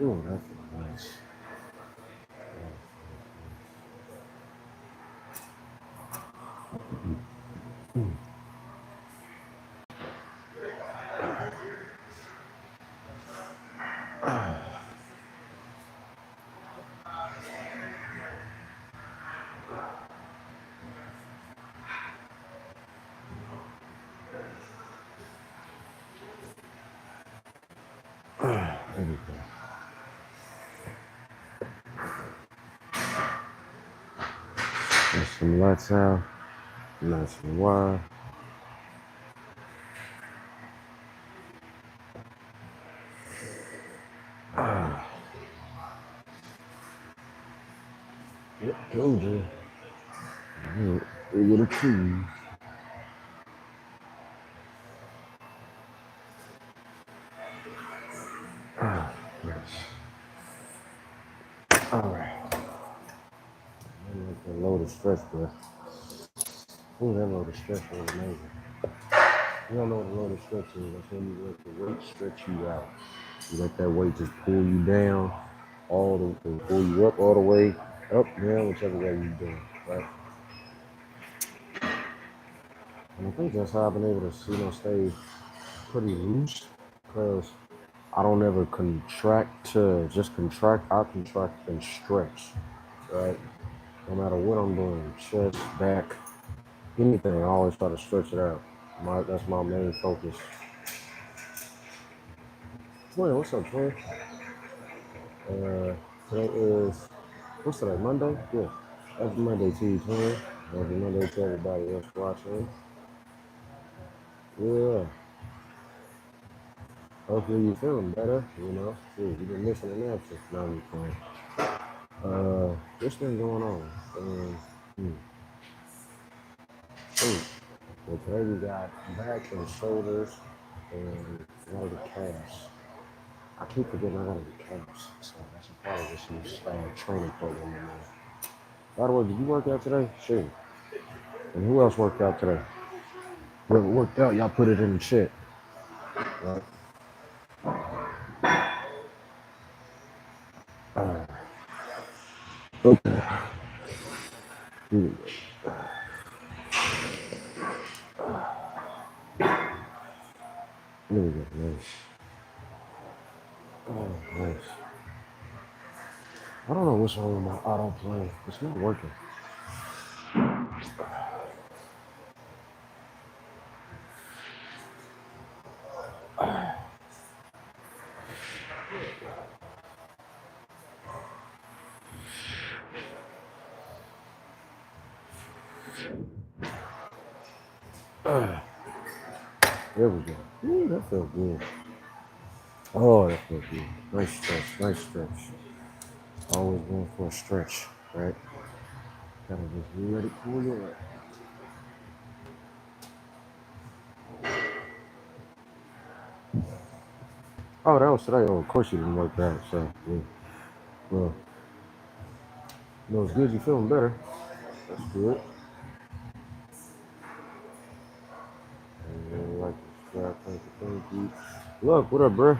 Ooh, that feels nice. There we go. Get some lights out, nice and wide. Yep, told you. Get a key. Yes. All right. I like that loaded stretch, bro. Ooh, that loaded stretch was amazing. You don't know what a loaded stretch is. That's when you let the weight stretch you out. You let that weight just pull you down, pull you up all the way, up, down, whichever way you're doing, right? And I think that's how I've been able to, stay pretty loose, because I don't ever contract to just contract. I contract and stretch, right? No matter what I'm doing, chest, back, anything, I always try to stretch it out. That's my main focus. Twin, what's up, twin? Today is, what's today, Monday? Yeah, happy Monday to you, twin. Happy Monday to everybody else watching. Yeah, hopefully you're feeling better, Dude, you've been missing an absence. Now you're playing. What's been going on? Well, today we got back and shoulders and a lot of the calves. I keep forgetting I gotta do calves, so that's a part of this new training program I'm on. By the way, did you work out today? Sure. And who else worked out today? Whoever worked out, y'all put it in the chat. Right? Okay. Here we go. Here we go. Nice. Oh, nice. I don't know what's wrong with my autoplay. It's not working. There we go. Ooh, that felt good. Oh, that felt good. Nice stretch. Nice stretch. Always going for a stretch, right? Gotta just be ready to pull you up. Oh, that was today. Oh, of course you didn't work out. So, yeah. Well, it's good. You feeling better. That's good. And like subscribe, thank you. Look, what up, bro?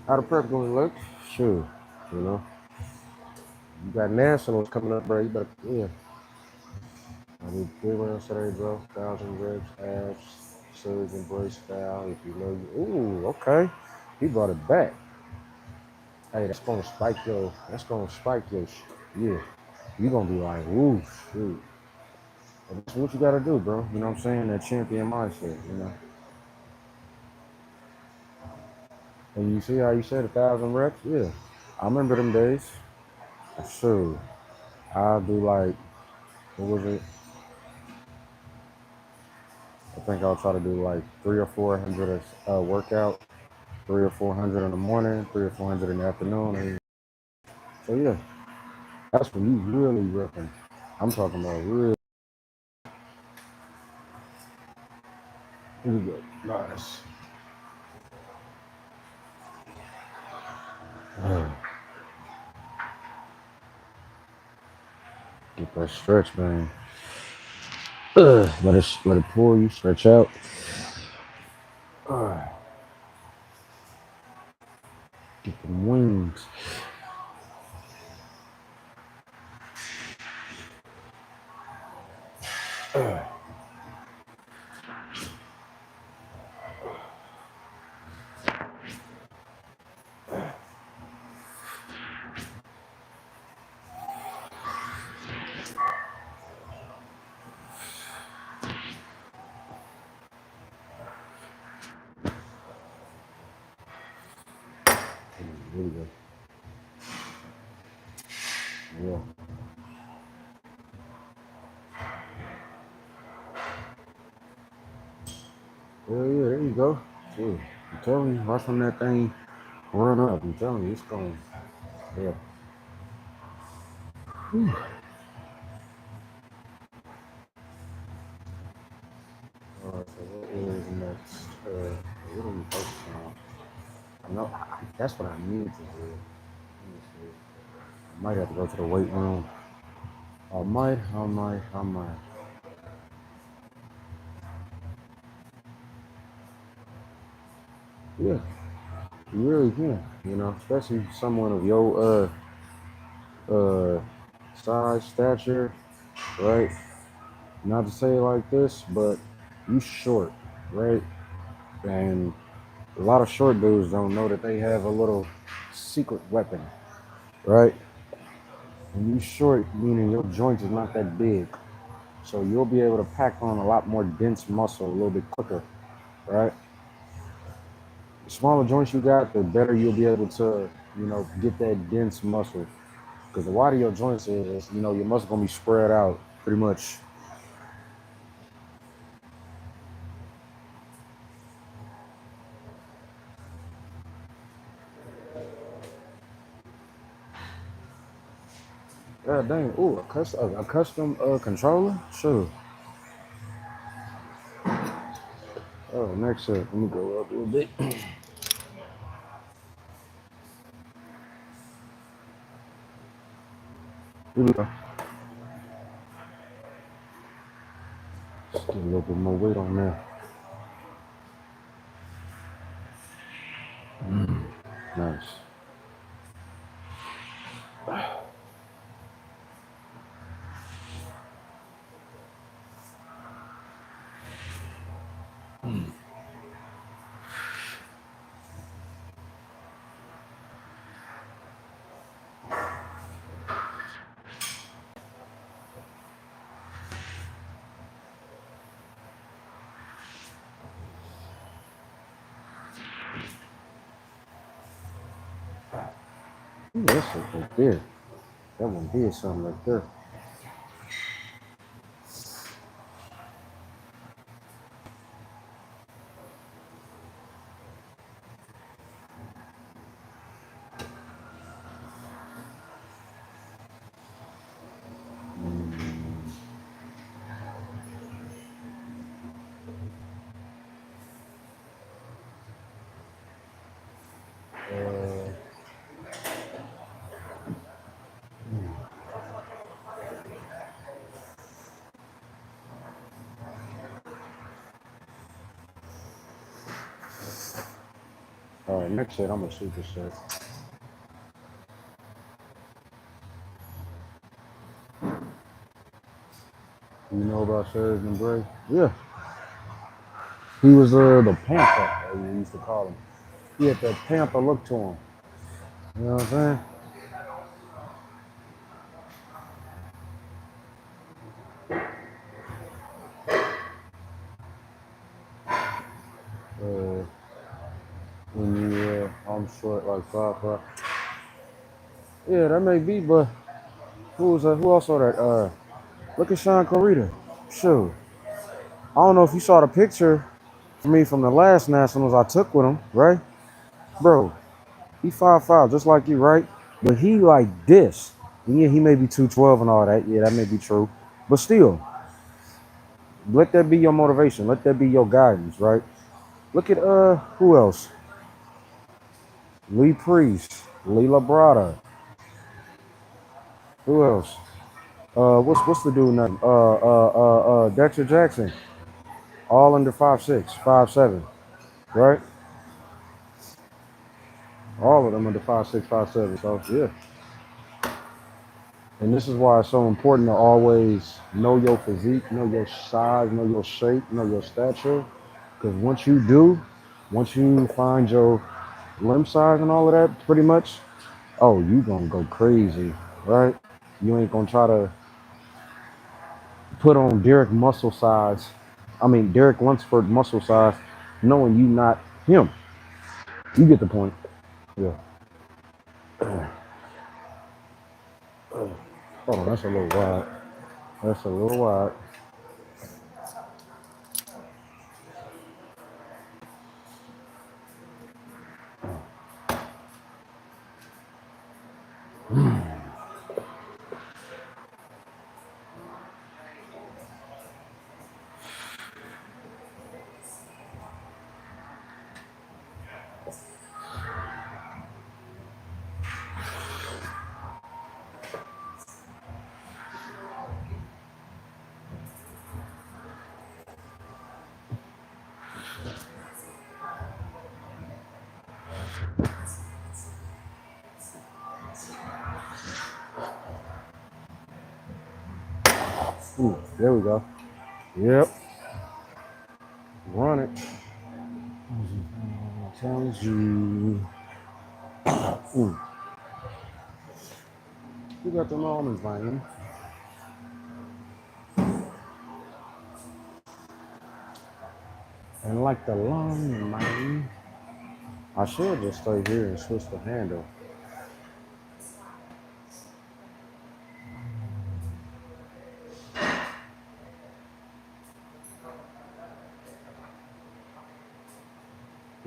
How the prep going, look? Sure, you got nationals coming up, bro. You better, yeah. I need 3 rounds today, bro. 1,000 reps, abs, surge and brace style. If you know you, ooh, okay. He brought it back. Hey, that's gonna spike your yeah. You gonna be like, ooh, shoot. And that's what you gotta do, bro. You know what I'm saying? That champion mindset. And you see how you said 1,000 reps? Yeah. I remember them days. Sure. I'll do like, what was it? think I'll try to do like 300 or 400 workout, 300 or 400 in the morning, 300 or 400 in the afternoon. So yeah, that's when you really ripping. I'm talking about real. Here we go. Nice. Get that stretch, man. Let it pull you, stretch out. Get the wings. Here we go. Yeah. Yeah, there you go. Dude, I'm telling you, watch when that thing run up. I'm telling you, it's going. Yeah. Whew. All right, so what is next? What are we focusing on? I know that's what I need to do. Let me see. I might have to go to the weight room. I might. Yeah, you really can. You know, especially someone of your size, stature, right? Not to say it like this, but you short, right? And a lot of short dudes don't know that they have a little secret weapon, right? When you short, meaning your joints is not that big. So you'll be able to pack on a lot more dense muscle a little bit quicker, right? The smaller joints you got, the better you'll be able to, get that dense muscle. Because the wider your joints is, your muscle gonna be spread out pretty much. God dang, ooh, a custom controller? Sure. Oh, next set. Let me go up a little bit. Here we go. Just get a little bit more weight on there. Nice. Ooh, that's it right there. That one did something right there. Uh, all right, next set, I'm a super set. You know about Serge and Bray? Yeah. He was the Panther, as we used to call him. He had that Panther look to him. You know what I'm saying? Uh, when I'm short like 5'5". Yeah, that may be, but who else saw that? Look at Sean Corita. Sure. don't know if you saw the picture for me from the last nationals I took with him, right? Bro, he 5'5", just like you, right? But he like this. Yeah, he may be 212 and all that. Yeah, that may be true. But still, let that be your motivation. Let that be your guidance, right? Look at who else? Lee Priest, Leela Brada. Who else? What's the dude name? Dexter Jackson. All under 5'6", 5'7", right? All of them under 5'6", 5'7". So yeah. And this is why it's so important to always know your physique, know your size, know your shape, know your stature. Because once you do, once you find your limb size and all of that, pretty much, oh, you gonna go crazy, right? You ain't gonna try to put on Derek Lunsford muscle size, knowing you not him. You get the point. Yeah. Hold on, that's a little wide. That's a little wide. Ooh, there we go. Yep. Run it. Tells you. Ooh. You got them almonds, man. And like the long man. I should just stay here and switch the handle.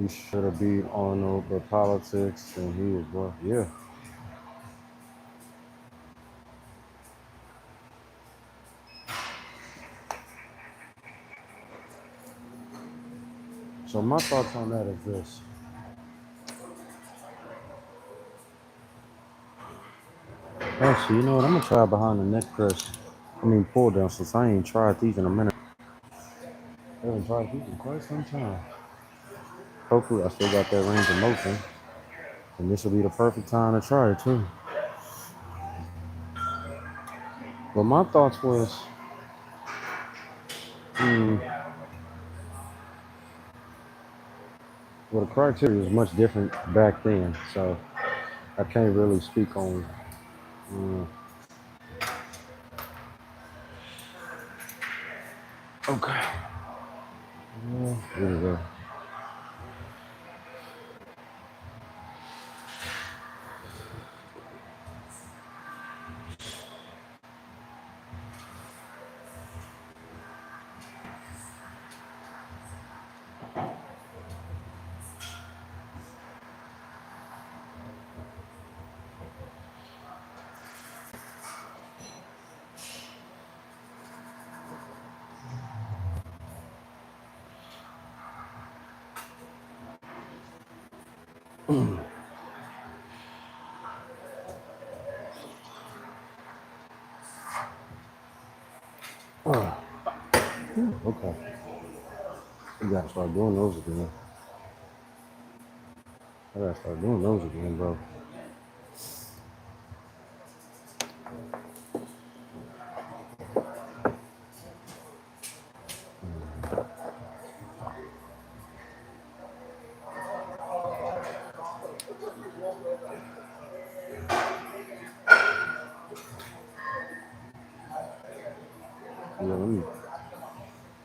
He should have beat Arnold, but politics, and he was well. Yeah. So my thoughts on that is this. Actually, you know what? I'm gonna try behind the neck press. Pull down since I ain't tried these in a minute. I haven't tried these in quite some time. Hopefully, I still got that range of motion, and this will be the perfect time to try it too. But my thoughts was, well, the criteria was much different back then, so I can't really speak on. Mm, okay. Yeah, here we go. Okay. You gotta start doing those again. I gotta start doing those again, bro.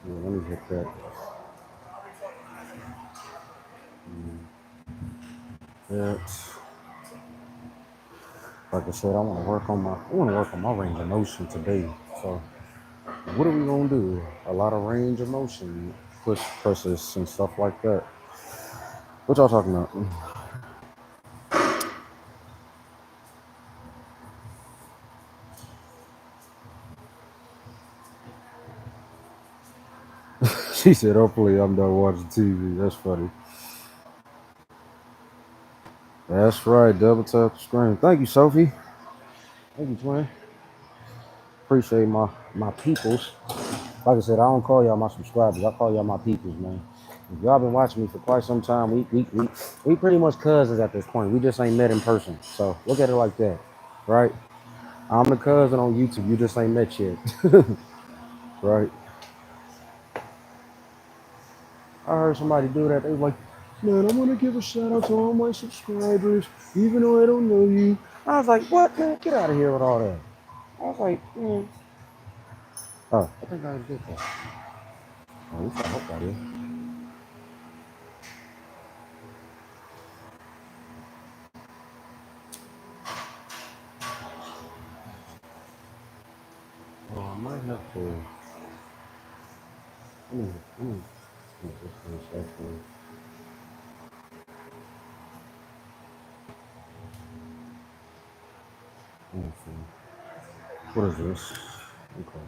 Let me hit that. That. Like I said, I want to work on my range of motion today. So What are we gonna do? A lot of range of motion, push presses and stuff like that. What y'all talking about? She said, hopefully I'm done watching TV. That's funny. That's right. Double tap the screen. Thank you, Sophie. Thank you, twin. Appreciate my peoples. Like I said, I don't call y'all my subscribers. I call y'all my peoples, man. If y'all been watching me for quite some time, we pretty much cousins at this point. We just ain't met in person. So look at it like that, right? I'm the cousin on YouTube. You just ain't met yet, right? I heard somebody do that. They was like, man, I want to give a shout out to all my subscribers, even though I don't know you. I was like, what, man? Get out of here with all that. I was like, man. Oh, I think I did that. Oh, we I hope I did. Oh, I might have to. Let me get this one second. Let me see. What is this? Okay.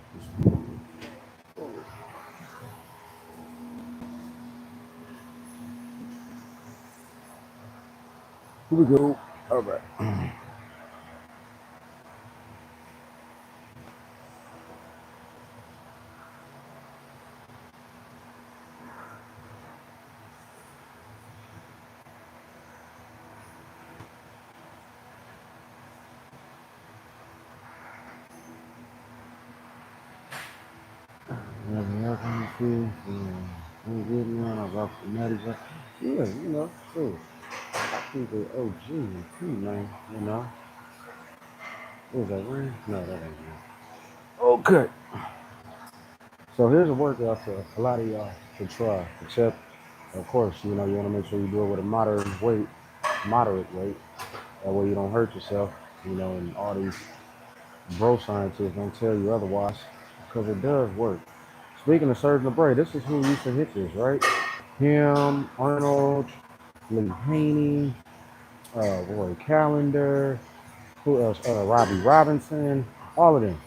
Here we go. All right. I'm getting on about the matter. Yeah, you know, sure. I think the OG is cool, man. You know, was that rain? No, that ain't rain. Okay. So here's a workout for a lot of y'all to try. Except, of course, you know, you want to make sure you do it with a moderate weight. That way you don't hurt yourself. You know, and all these bro scientists don't tell you otherwise, because it does work. Speaking of Serge LeBray, this is who used to hit this, right? Him, Arnold, Lee Haney, Roy Callender, who else? Robbie Robinson, all of them.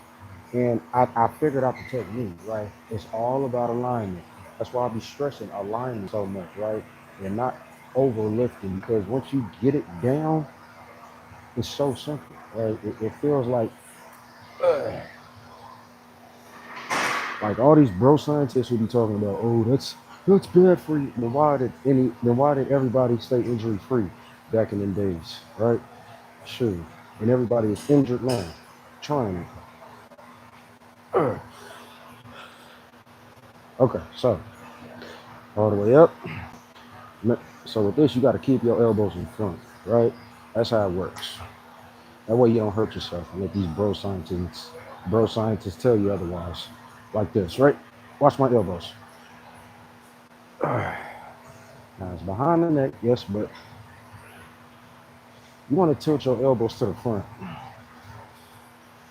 And I figured out the technique, right? It's all about alignment. That's why I be stressing alignment so much, right? And not overlifting, because once you get it down, it's so simple, right? It feels like all these bro scientists who be talking about, oh, that's bad for you. Then why did everybody stay injury free back in the days, right? Sure. And everybody is injured now, trying it. Okay, so all the way up. So with this, you got to keep your elbows in front, right? That's how it works. That way you don't hurt yourself and let these bro scientists tell you otherwise. Like this, right? Watch my elbows. Now it's behind the neck, yes, but you want to tilt your elbows to the front.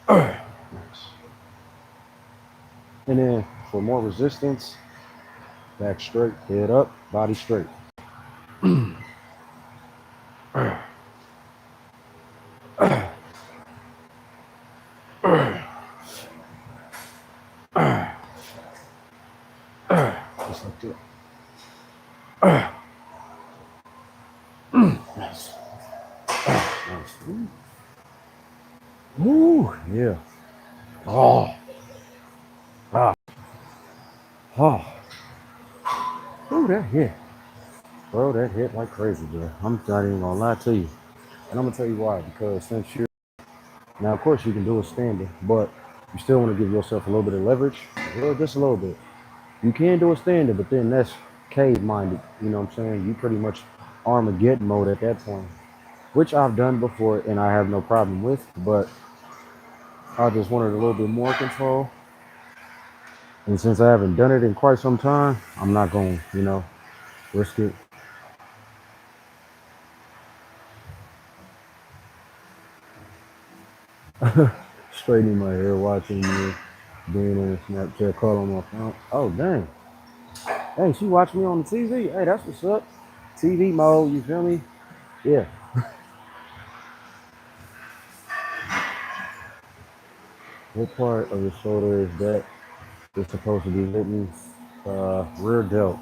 Nice. And then for more resistance, back straight, head up, body straight. Just like that. Nice. Nice. Woo, yeah. Oh, ah, oh. Ooh, that hit. Bro, that hit like crazy, bro. I'm not even gonna lie to you. And I'm gonna tell you why. Because since you're now, of course, you can do it standing, but you still want to give yourself a little bit of leverage. Well, just a little bit. You can do it standing, but then that's cave minded. You know what I'm saying? You pretty much Armageddon mode at that point, which I've done before and I have no problem with, but I just wanted a little bit more control. And since I haven't done it in quite some time, I'm not going to, risk it. Straightening my hair, watching you. Being in a Snapchat call on my phone. Oh, dang. Hey, she watched me on the TV. Hey, that's what's up. TV mode, you feel me? Yeah. What part of the shoulder is that it's supposed to be hitting? Rear delt.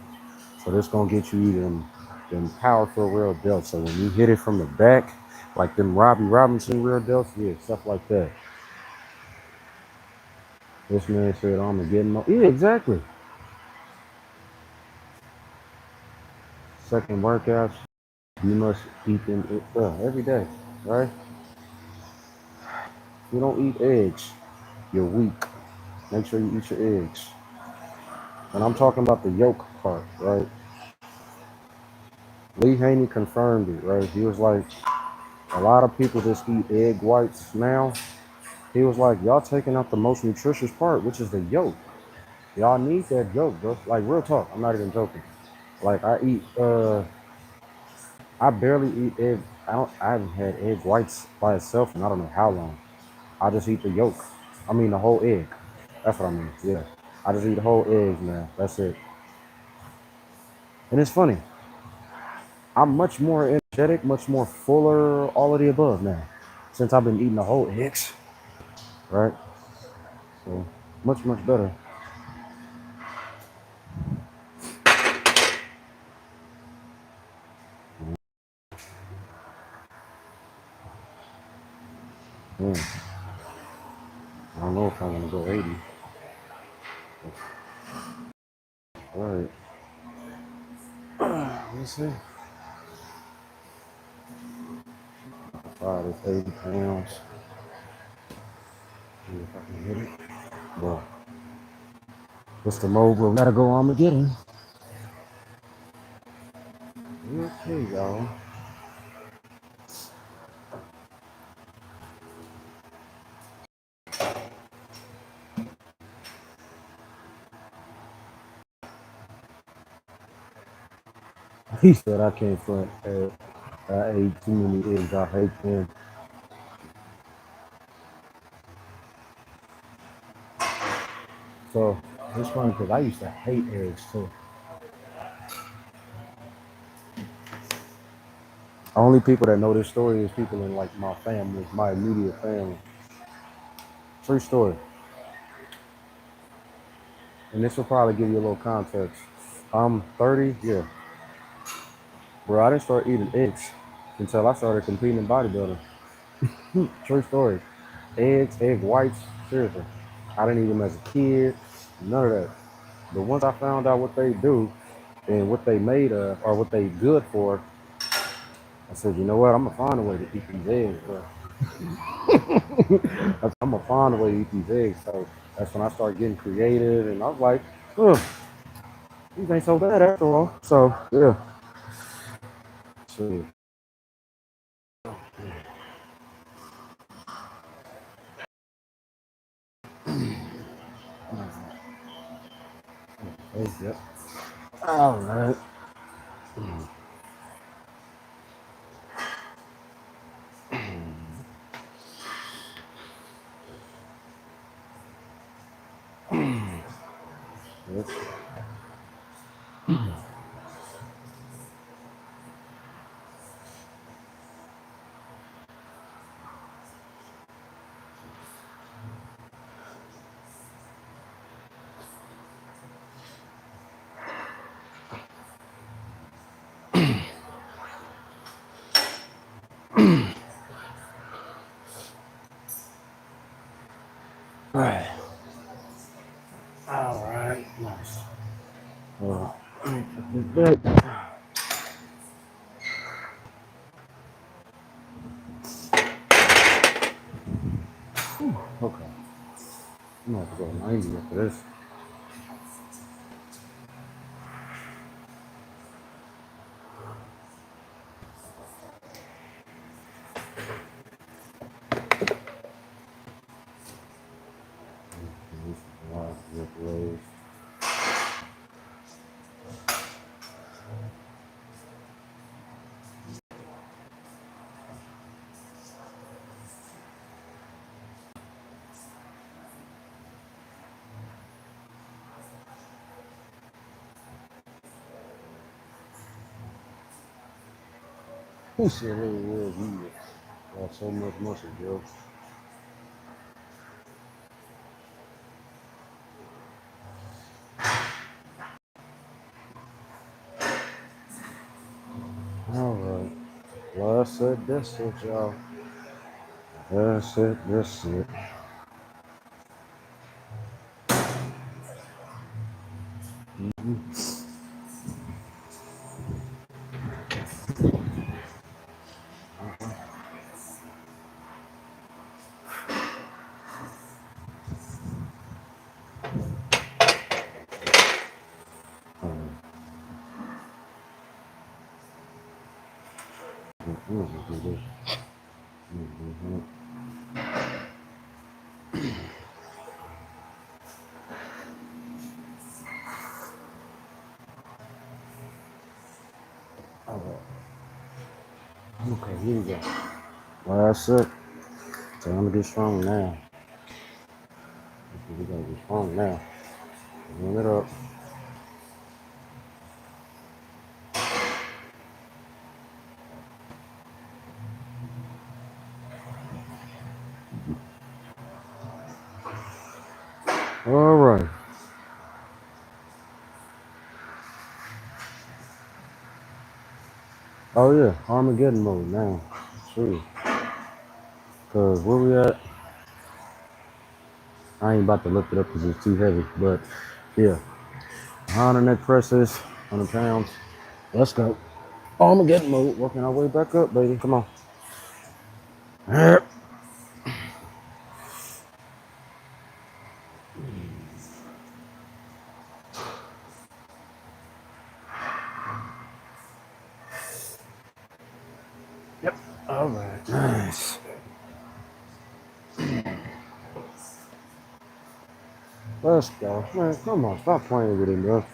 So this gonna get you them powerful rear delts. So when you hit it from the back, like them Robbie Robinson rear delts, yeah, stuff like that. This man said, I'm gonna get him. Yeah, exactly. Second workouts, you must eat them every day, right? If you don't eat eggs, you're weak. Make sure you eat your eggs. And I'm talking about the yolk part, right? Lee Haney confirmed it, right? He was like, a lot of people just eat egg whites now. He was like, y'all taking out the most nutritious part, which is the yolk. Y'all need that yolk, bro. Like real talk. I'm not even joking. Like I barely eat egg. I haven't had egg whites by itself and I don't know how long. I just eat the yolk. I mean the whole egg. That's what I mean. Yeah. I just eat the whole egg, man. That's it. And it's funny. I'm much more energetic, much more fuller, all of the above now. Since I've been eating the whole eggs. Right? So much, much better. Yeah. I don't know if I want to go 80. All right. Let's see. This 80 pounds. See if I can hit it. Well, what's the mode where we gotta go Armageddon? Okay, y'all. He said I can't front. I ate too many eggs. I hate them. So it's funny because I used to hate eggs too. Only people that know this story is people in like my family, my immediate family. True story. And this will probably give you a little context. I'm 30, yeah. Bro, I didn't start eating eggs until I started competing in bodybuilding. True story. Eggs, egg whites, seriously. I didn't eat them as a kid, none of that. But once I found out what they do and what they made of or what they good for, I said, you know what, I'm gonna find a way to eat these eggs, bro. I'm gonna find a way to eat these eggs. So that's when I started getting creative and I was like, oh, these ain't so bad after all. So yeah. So, yeah. All right. Yes. All right. All right. Nice. Good. Okay. I'm gonna have to go 90 after this. He said, hey, yeah, you got so much muscle, bro. All right. Well, that's it, y'all. That's it. All right. Okay, here we go. Well, that's it. Time to get strong now. We gotta get strong now. Run it up. All right. Oh yeah, Armageddon mode now. Sure. Cause where we at? I ain't about to lift it up because it's too heavy. But yeah, 100 neck presses, 100 pounds. Let's go. Armageddon mode. Working our way back up, baby. Come on. Yep. All right. Nice. Let's go. Man, come on. Stop playing with it, bro.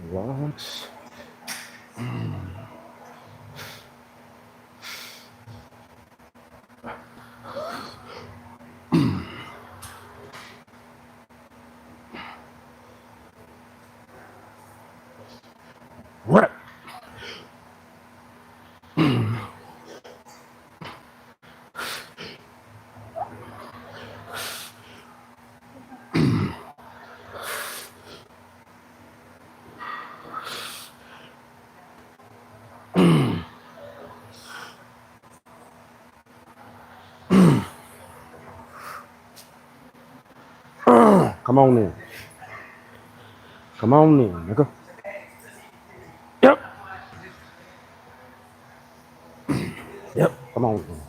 Relax. Rep. Come on in. Come on in, nigga. Yep. Yep. Come on in.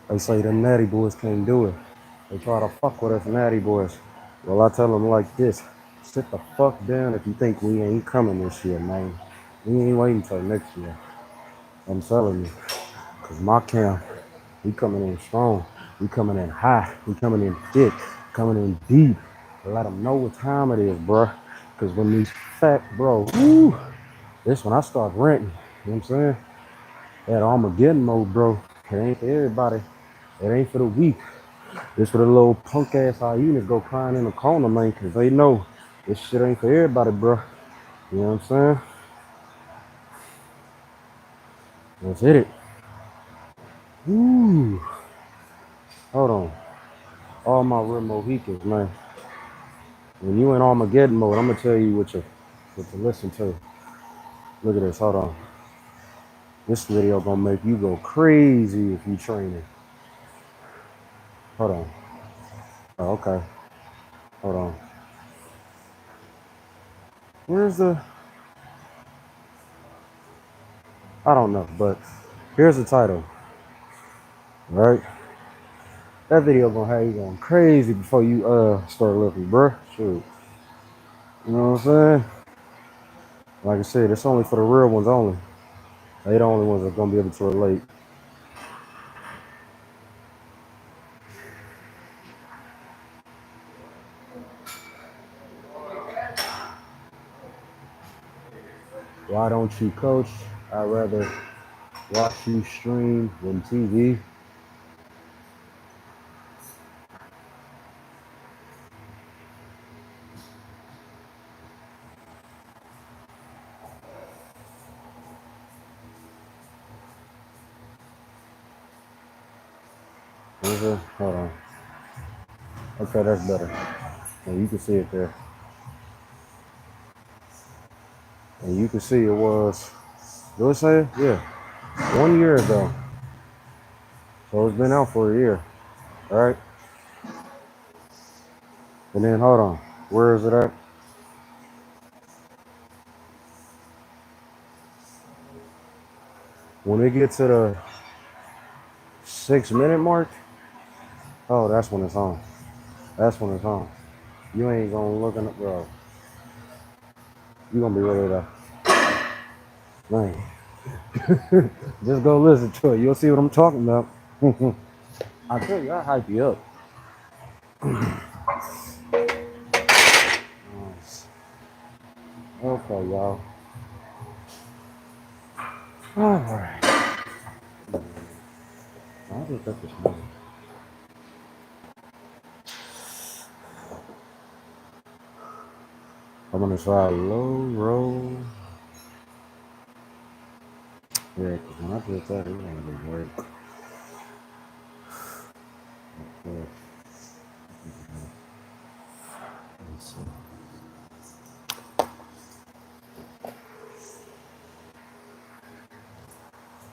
They say them natty boys can't do it. They try to fuck with us natty boys. Well, I tell them like this. Sit the fuck down if you think we ain't coming this year, man. We ain't waiting till next year. I'm telling you. Cause my camp, we coming in strong. We coming in high. We coming in thick. Coming in deep. Let them know what time it is, bro. Cause when these fat, bro, woo, this when I start renting. You know what I'm saying? That Armageddon mode, bro. It ain't for everybody. It ain't for the weak. It's for the little punk ass hyenas go crying in the corner, man, cause they know this shit ain't for everybody, bro. You know what I'm saying? Let's hit it. Ooh. Hold on. All my real Mohicans, man. When you in Armageddon mode, I'm gonna tell you what to listen to. Look at this. Hold on. This video gonna make you go crazy if you training. Hold on. Oh, okay. Hold on. Where's the? I don't know, but here's the title. Right? That video gonna have you going crazy before you start looking, bruh. Shoot. You know what I'm saying? Like I said, it's only for the real ones only. They the only ones that gonna be able to relate. Why don't you coach? I'd rather watch you stream than TV. is it? Hold on. Okay, that's better. And you can see it there. And you can see it was, do it say it? Yeah, 1 year ago. So it's been out for a year, all right? And then hold on, where is it at? When it gets to the 6 minute mark, oh, that's when it's on. That's when it's on. You ain't gonna look in the, bro. You gonna be ready to, man. Just go listen to it. You'll see what I'm talking about. I tell you, I hype you up. Nice. Okay, y'all. All right. I'll just got this money. I'm gonna try low roll. Yeah, because when I did that, it was gonna be great. Okay. Let's see.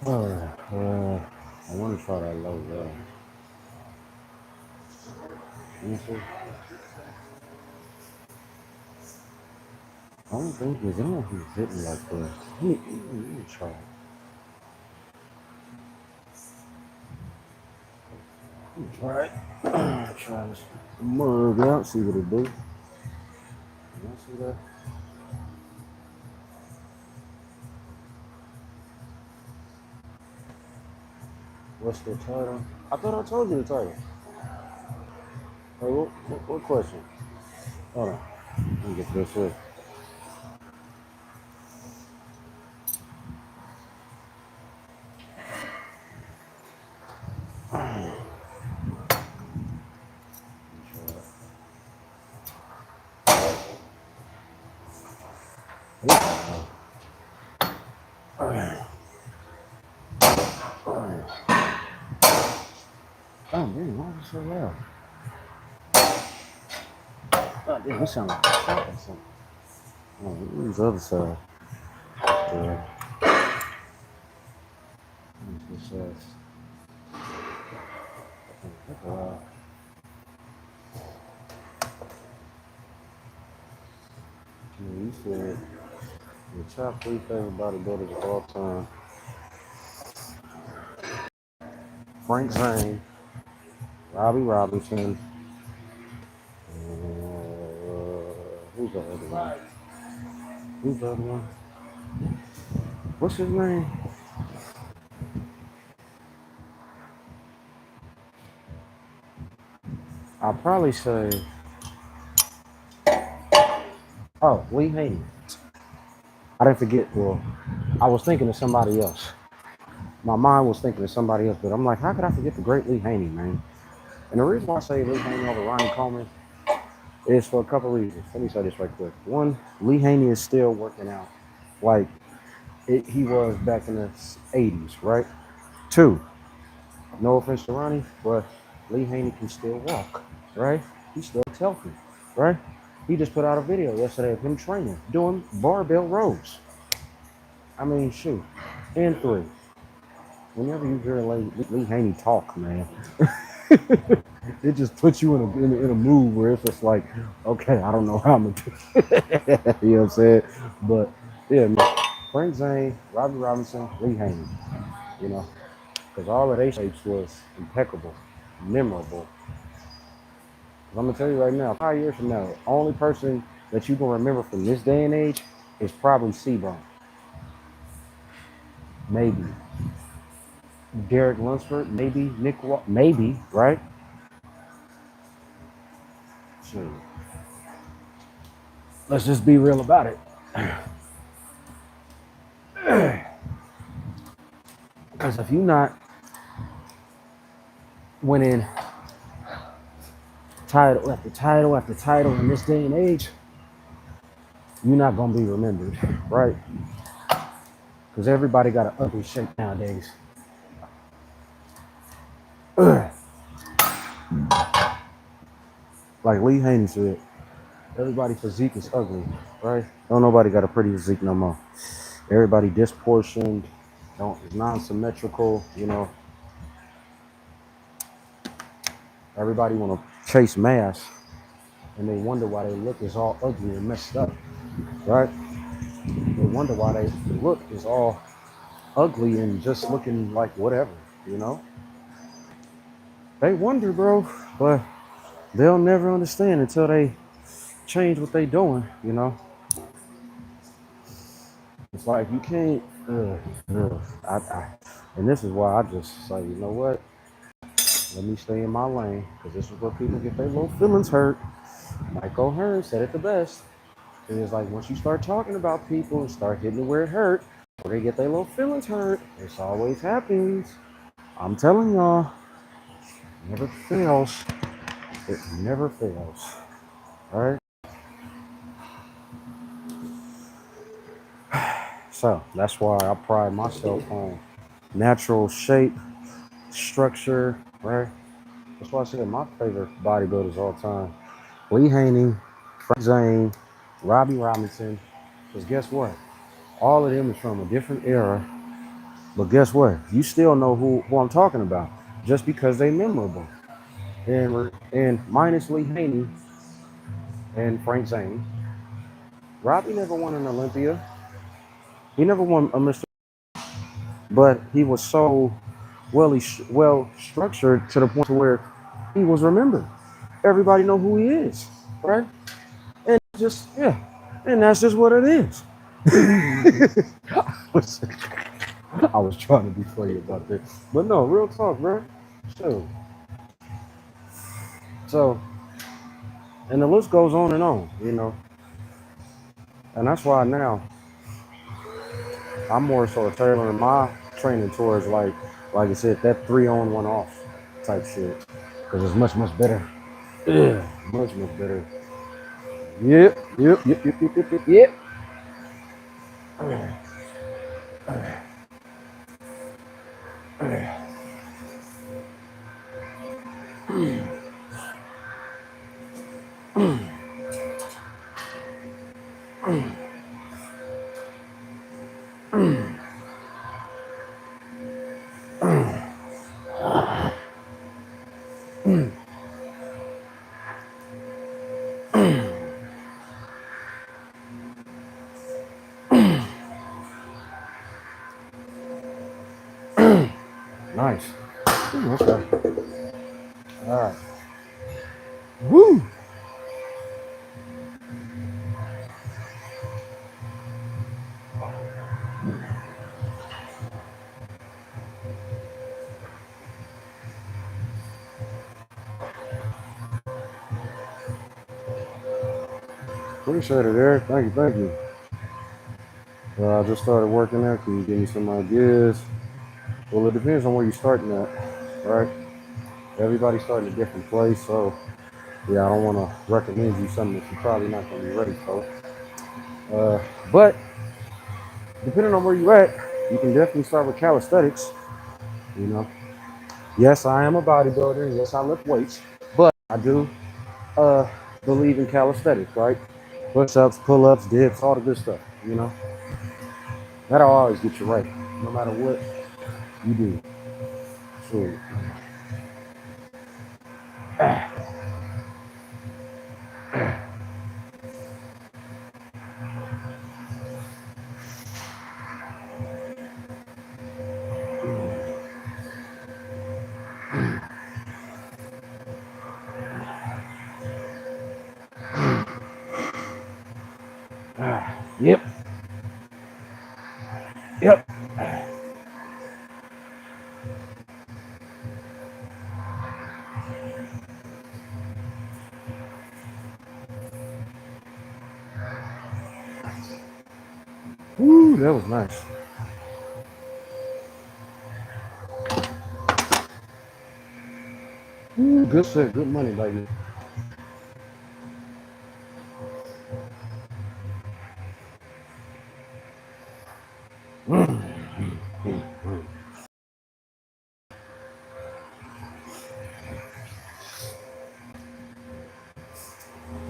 All right. I want to try that low roll. You see? I don't think he's on. He's hitting like this. Let me try it. Let me try it. Try this mug out, see what it do. You see that? What's the title? I thought I told you the title. Hey, what question? Hold on. Let me get this here. Oh, man, why is it so loud? Oh, damn, it sounds like a shot or something. Oh, where's the other side? Yeah. What's this? You said the top 3 favorite bodybuilders of all time: Frank Zane, Robbie Robinson, who's the other one? Who's the other one? What's his name? I'll probably say, oh, Lee Haney. I didn't forget, well, I was thinking of somebody else. My mind was thinking of somebody else, but I'm like, how could I forget the great Lee Haney, man? And the reason why I say Lee Haney over Ronnie Coleman is for a couple reasons. Let me say this right quick. One, Lee Haney is still working out like he was back in the 80s, right? Two, no offense to Ronnie, but Lee Haney can still walk, right? He's still healthy, right? He just put out a video yesterday of him training, doing barbell rows. I mean, shoot. And three, whenever you hear Lee Haney talk, man, it just puts you in a mood where it's just like, okay, I don't know how I'm gonna do it. You know what I'm saying? But yeah, man, Frank Zane, Robbie Robinson, Lee Haney, you know, because all of their shapes was impeccable, memorable. I'm gonna tell you right now, 5 years from now, the only person that you can remember from this day and age is probably Seaborn. Maybe Derek Lunsford, maybe Nick, maybe, right? Sure. Let's just be real about it. Because if you're not winning title after title after title in this day and age, you're not gonna be remembered, right? Because everybody got an ugly shape nowadays. Like Lee Haney said, everybody physique is ugly, right? Don't nobody got a pretty physique no more. Everybody disproportioned, don't is non-symmetrical, you know. Everybody wanna chase mass and they wonder why they look is all ugly and messed up, right? They wonder why they look is all ugly and just looking like whatever, you know? They wonder, bro, but they'll never understand until they change what they doing, you know? It's like you can't, and this is why I just say, you know what? Let me stay in my lane, because this is where people get their little feelings hurt. Michael Hearn said it the best. It is like once you start talking about people and start hitting it where it hurt, where they get their little feelings hurt, this always happens. I'm telling y'all, it never fails. It never fails. All right? So that's why I pride myself on natural shape, structure, right? That's why I said my favorite bodybuilders all the time. Lee Haney, Frank Zane, Robbie Robinson. Because guess what? All of them is from a different era. But guess what? You still know who I'm talking about. Just because they memorable. And minus Lee Haney and Frank Zane, Robbie never won an Olympia. He never won a Mr. But he was so well structured to the point where he was remembered. Everybody know who he is, right? And just and that's just what it is. I was trying to be funny about this, but no, real talk, bro. So, and the list goes on, you know, and that's why now I'm more so tailoring my training towards like I said, that 3-on, 1 off type shit, because it's much better. Yeah, much better. Yep. Nice. Okay. All right. Woo. Appreciate it, Eric. Thank you. I just started working there. Can you give me some ideas? Well, it depends on where you're starting at, right? Everybody's starting a different place, so yeah, I don't want to recommend you something that you're probably not going to be ready for. But depending on where you're at, you can definitely start with calisthenics. You know, yes, I am a bodybuilder. Yes, I lift weights, but I do believe in calisthenics, right? Push-ups, pull-ups, dips, all the good stuff. You know, that'll always get you right, no matter what you do. So, yep, yep. Woo, that was nice. Ooh, good set, good money, baby.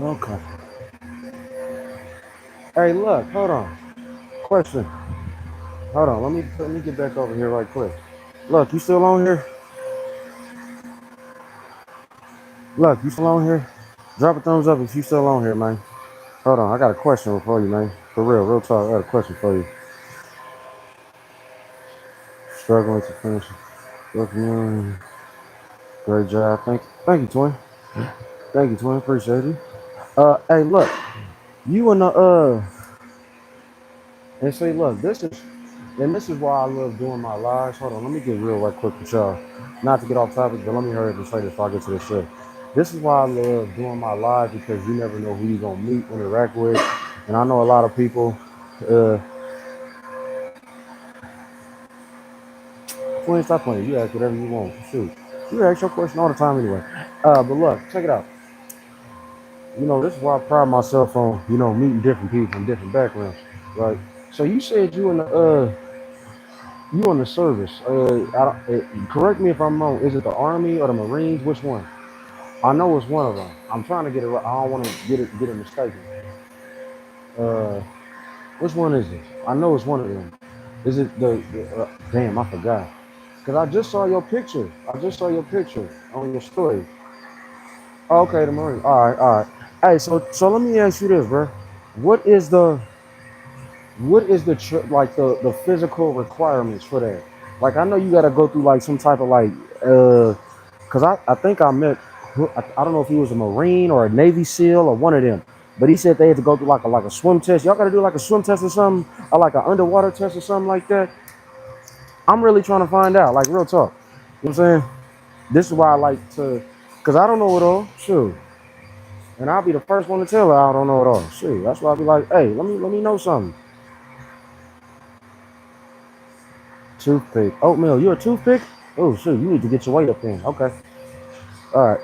Okay. Hey, look, hold on. Question. Hold on. Let me get back over here right quick. Look, you still on here? Look, you still on here? Drop a thumbs up if you still on here, man. Hold on, I got a question for you, man. For real talk. I got a question for you. Struggling to finish. Working. Great job. Thank you, twin. Thank you, twin. Appreciate you. Hey, look, you in the and say, look, this is why I love doing my lives. Hold on, let me get real right quick with y'all. Not to get off topic, but let me hurry up and say this before I get to this shit. This is why I love doing my live because you never know who you're gonna meet, interact with, and I know a lot of people. Uh, Twin, stop playing. You ask whatever you want. Shoot, you ask your question all the time anyway. But look, check it out. You know, this is why I pride myself on, meeting different people from different backgrounds, right? So you said you in the service. Correct me if I'm wrong. Is it the Army or the Marines? Which one? I know it's one of them. I'm trying to get it right. I don't want to get it mistaken. Uh, which one is it? I know it's one of them. Is it damn, I forgot. Cause I just saw your picture. I just saw your picture on your story. Okay, the Marine. All right, all right. Hey, so let me ask you this, bro. What is the like the physical requirements for that? Like I know you got to go through like some type of like cuz I think I met I don't know if he was a Marine or a Navy SEAL or one of them. But he said they had to go through like a swim test. Y'all got to do like a swim test or something or like an underwater test or something like that. I'm really trying to find out, like real talk. You know what I'm saying? This is why I like to cuz I don't know it all. Sure. And I'll be the first one to tell her I don't know it all. Sure. That's why I'll be like, "Hey, let me know something." Toothpick. Oatmeal. You a toothpick? Oh shoot, you need to get your weight up then. Okay. All right.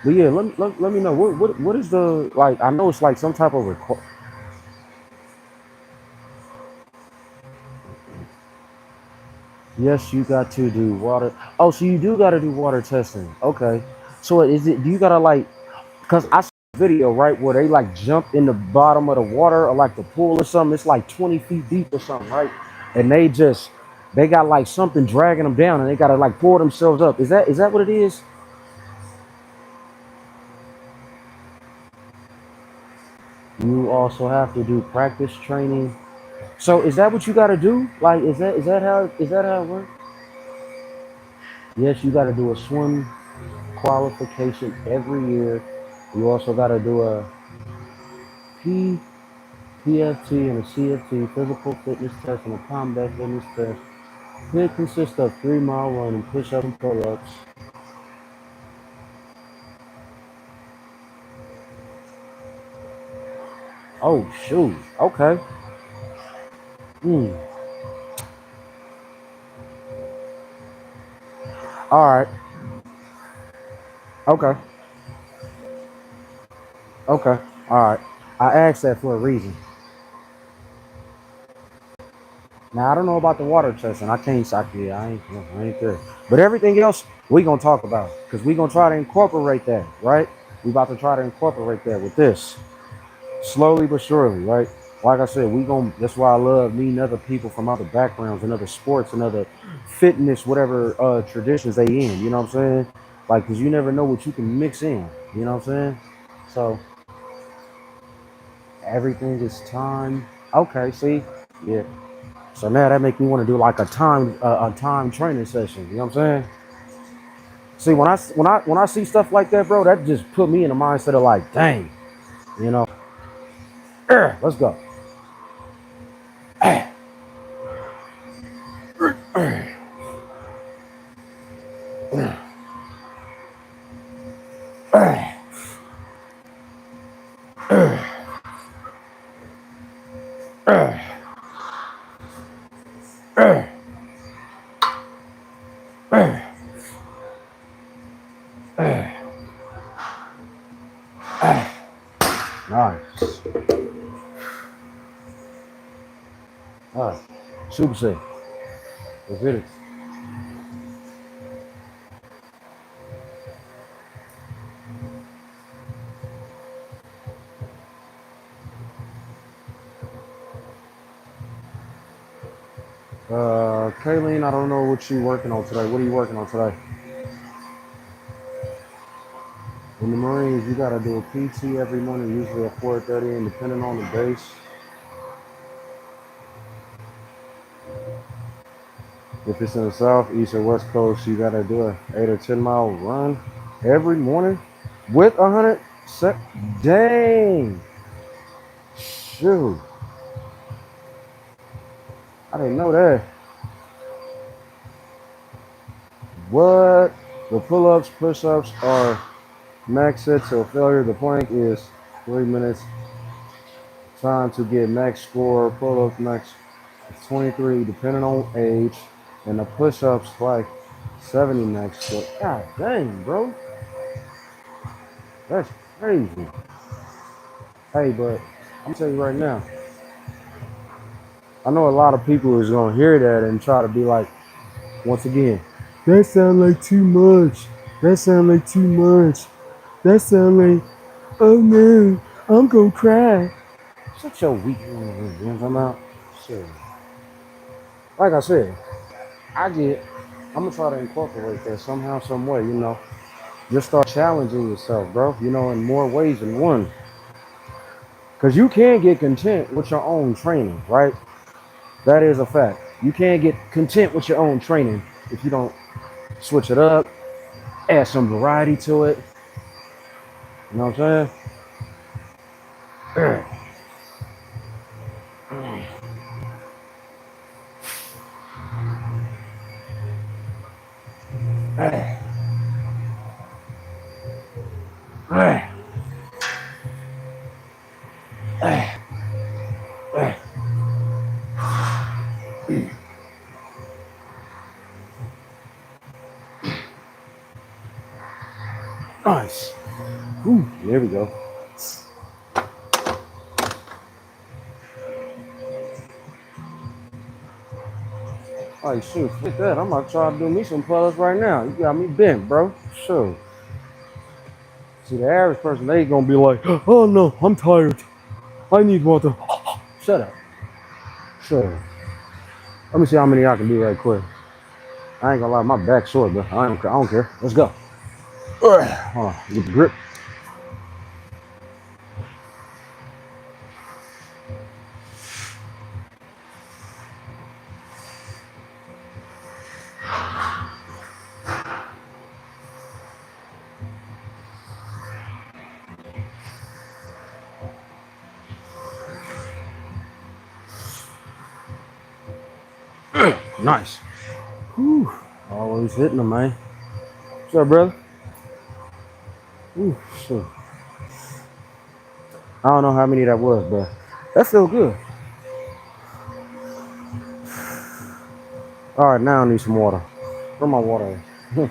But yeah, let me know what is the like. I know it's like some type of record. Yes, you got to do water. Oh, so you do got to do water testing. Okay. So is it? Do you gotta like? Cause I saw a video right where they like jump in the bottom of the water or like the pool or something. It's like 20 feet deep or something, right? And they got like something dragging them down and they gotta like pull themselves up. Is that what it is? You also have to do practice training. So is that what you got to do? Like, is that how it works? Yes, you got to do a swim qualification every year. You also got to do a P, PFT and a CFT, physical fitness test and a combat fitness test. It consists of 3 mile running, push-ups and pull-ups. Oh shoot. Okay. Hmm. All right. Okay. Okay. All right. I asked that for a reason. Now I don't know about the water testing. I can't. Yeah, I ain't there. But everything else we gonna talk about because we gonna try to incorporate that, right? We about to try to incorporate that with this slowly but surely, right? Like I said, we gonna. That's why I love meeting other people from other backgrounds and other sports and other fitness, whatever traditions they in. You know what I'm saying? Like, cause you never know what you can mix in. You know what I'm saying? So everything is time. Okay, see, yeah. So now that make me want to do like a time training session. You know what I'm saying? See, when I see stuff like that, bro, that just put me in the mindset of like, dang, you know, let's go. Nice. All right. Super sick. Let's hit it. Kayleen, I don't know what you working on today. What are you working on today? In the Marines, you gotta do a PT every morning, usually at 4:30, and depending on the base, if it's in the south, east, or west coast, you gotta do a 8 or 10 mile run every morning with 100 Dang, shoot, I didn't know that. What? The pull-ups, push-ups are max set to failure. The plank is 3 minutes. Time to get max score. Pull-ups max 23, depending on age, and the push-ups like 70 max score. God dang, bro, that's crazy. Hey, but I'm tell you right now, I know a lot of people is gonna hear that and try to be like, once again, that sound like too much. That sound like too much. That sound like, oh no, I'm gonna cry. Shut your weak ass, you know what I'm talking about? Shit. Like I said, I'm gonna try to incorporate that somehow, some way, you know. Just start challenging yourself, bro, you know, in more ways than one. Because you can get content with your own training, right? That is a fact. You can't get content with your own training if you don't switch it up, add some variety to it. You know what I'm saying? Nice. Ooh, there we go. Like, shoot, forget that. I'm about to try to do me some pull-ups right now. You got me bent, bro. Sure. See, the average person, they gonna be like, oh no, I'm tired. I need water. Shut up. Sure. Let me see how many I can do right quick. I ain't gonna lie, my back's sore, but I don't care. Let's go. Hold on, get the grip. Nice. Whew. Always hitting them, man. What's up, brother? Ooh, shit. I don't know how many that was, but that feel good. All right, now I need some water. Where my water at?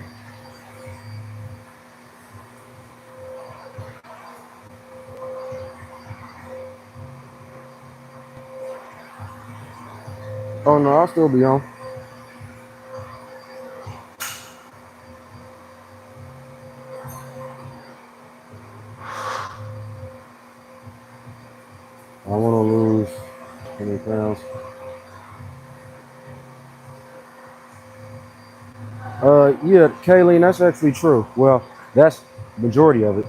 Oh no, I'll still be on. I want to lose 20 pounds. Yeah, Kayleen, that's actually true. Well, that's majority of it.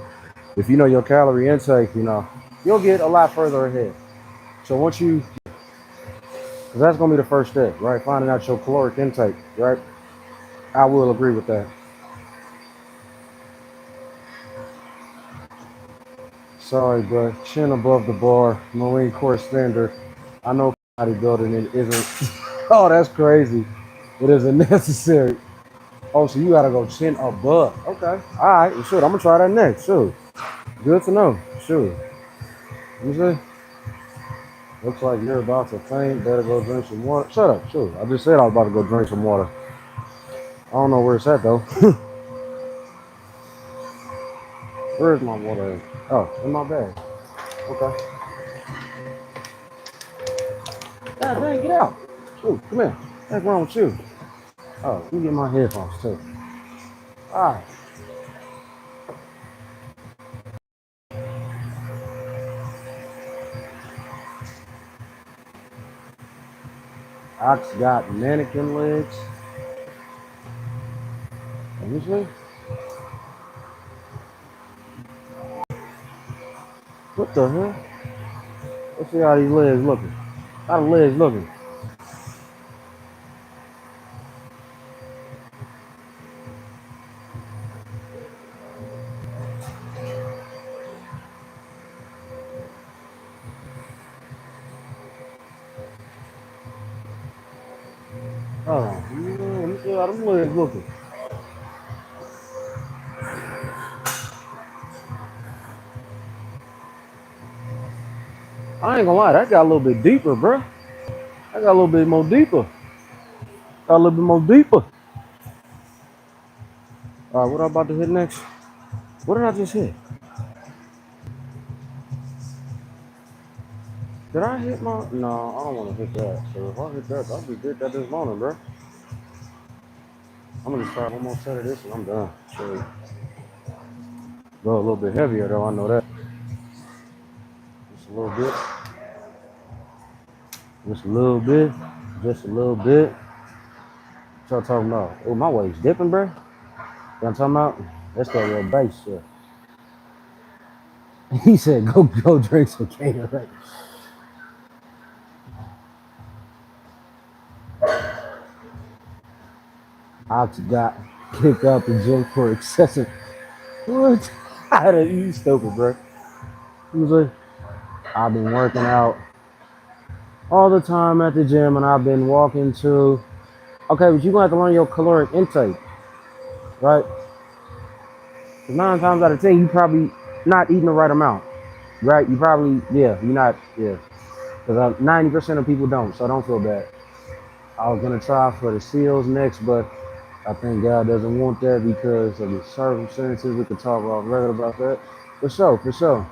If you know your calorie intake, you know, you'll get a lot further ahead. So once you, because that's gonna be the first step, right? Finding out your caloric intake, right? I will agree with that. Sorry, but chin above the bar, Marine Corps standard. I know bodybuilding it isn't. Oh, that's crazy. It isn't necessary. Oh, so you gotta go chin above. Okay. All right. Well, shoot, I'm gonna try that next. Shoot. Good to know. Shoot. You see? Looks like you're about to faint. Better go drink some water. Shut up. Shoot. I just said I was about to go drink some water. I don't know where it's at though. Where is my water at? Oh, in my bag. Okay. God dang, get out. Shoot, come here. What's wrong with you? Oh, let me get my headphones too. All right. Ox got mannequin legs. Let me see. What the hell? Let's see how these legs looking. How the legs looking? Hold on. Let me see how them legs looking. I ain't gonna lie, that got a little bit deeper, bro. That got a little bit more deeper. Got a little bit more deeper. All right, what I'm about to hit next? What did I just hit? Did I hit my? No, I don't want to hit that. So if I hit that, I'll be good at this morning, bro. I'm gonna just try one more set of this and I'm done. So go a little bit heavier though. I know that. Just a little bit. Just a little bit. Just a little bit. What y'all talking about? Oh, my weight's dipping, bro. You know what I'm talking about? That's that real base shit. He said, go drink some Gatorade. Ox got kicked out the gym for excessive. What? You stupid, bro. He was like, I've been working out all the time at the gym and I've been walking to. Okay, but you're gonna have to learn your caloric intake, right? 'Cause 9 times out of 10, you probably not eating the right amount, right? You probably, yeah, you're not, yeah. Because 90% of people don't, so don't feel bad. I was gonna try for the seals next, but I think God doesn't want that because of the circumstances. We could talk off record about that. For sure, for sure.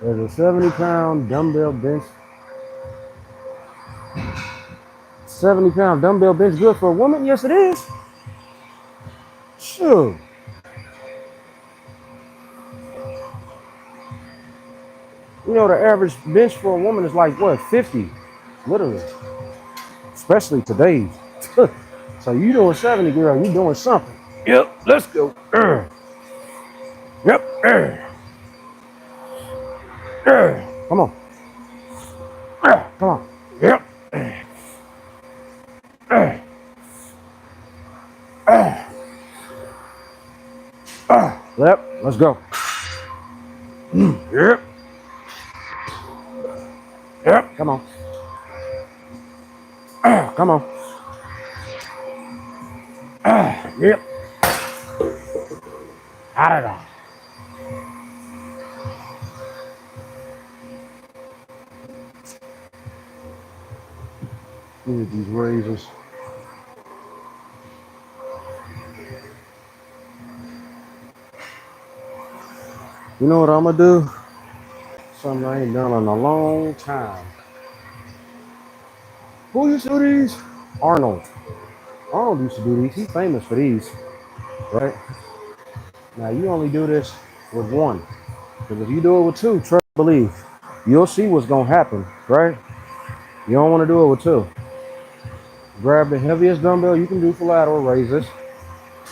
There's a 70-pound dumbbell bench. 70-pound dumbbell bench good for a woman? Yes, it is. Sure. You know, the average bench for a woman is like, what, 50? Literally. Especially today. So you doing 70, girl, you doing something. Yep, let's go. Yep. Come on. Come on. Yep. Yep, let's go. Yep. Yep, come on. Come on. Yep. Out of there. Look at these razors. You know what I'm gonna do? Something I ain't done in a long time. Who used to do these? Arnold. Arnold used to do these. He's famous for these, right? Now you only do this with one. Because if you do it with two, trust and believe, you'll see what's gonna happen, right? You don't want to do it with two. Grab the heaviest dumbbell you can do for lateral raises.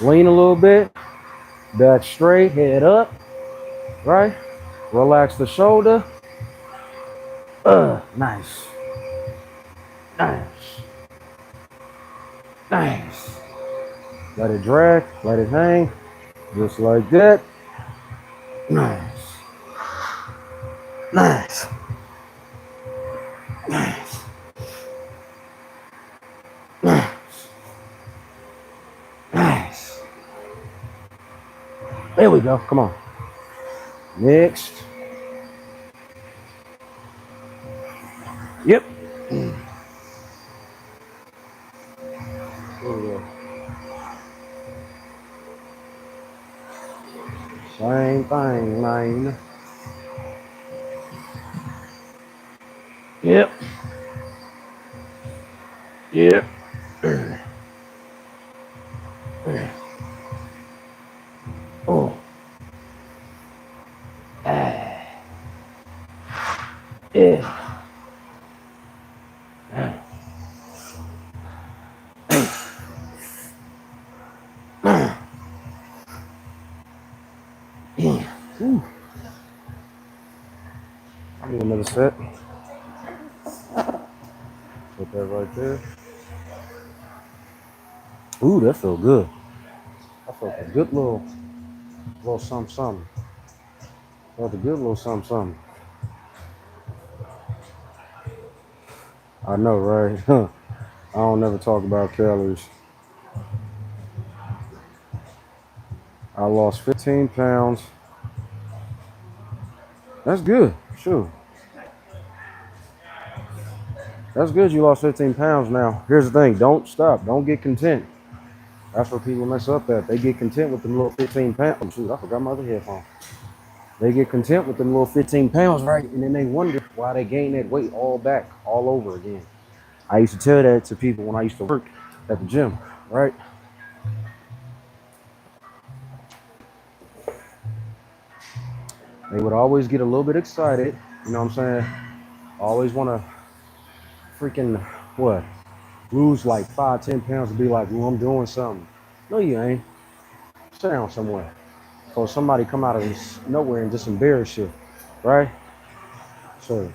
Lean a little bit. Back straight, head up, right? Relax the shoulder. Nice. Nice. Nice. Let it drag, let it hang. Just like that. Nice. Nice. Nice. Nice. Nice. There we go. Come on. Next. Yep. There we go. Same thing, man. Yep. Yep. Oh. Yeah. Ooh. I need another set. Put that right there. Ooh, that felt good. I felt a good little something, something. Felt a good little something, something. I know, right? I don't never talk about calories. I lost 15 pounds. That's good. Sure. That's good you lost 15 pounds now. Here's the thing. Don't stop. Don't get content. That's where people mess up at. They get content with them little 15 pounds. Shoot, I forgot my other headphone. They get content with them little 15 pounds, right? And then they wonder why they gain that weight all back, all over again. I used to tell that to people when I used to work at the gym, right? They would always get a little bit excited. You know what I'm saying? Always want to freaking, what? Lose like 5, 10 pounds and be like, well, I'm doing something. No, you ain't. Sit down somewhere. So somebody come out of nowhere and just embarrass you, right? So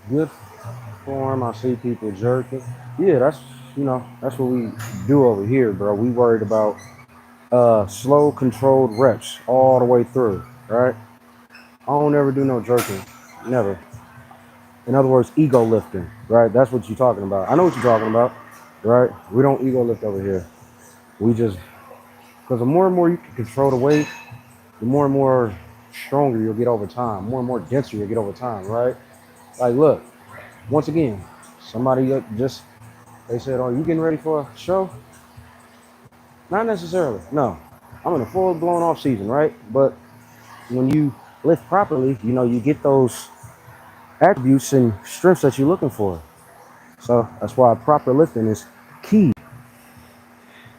good form. I see people jerking. Yeah, that's what we do over here, bro. We worried about slow, controlled reps all the way through, right? I don't ever do no jerking, never. In other words, ego lifting, right? That's what you're talking about. I know what you're talking about, right? We don't ego lift over here. We just, because the more and more you can control the weight, the more and more stronger you'll get over time, more and more denser you'll get over time, right? Like, look, once again, somebody they said, oh, you getting ready for a show? Not necessarily, no. I'm in a full blown off season, right? But when you lift properly, you get those attributes and strengths that you're looking for. So that's why proper lifting is key.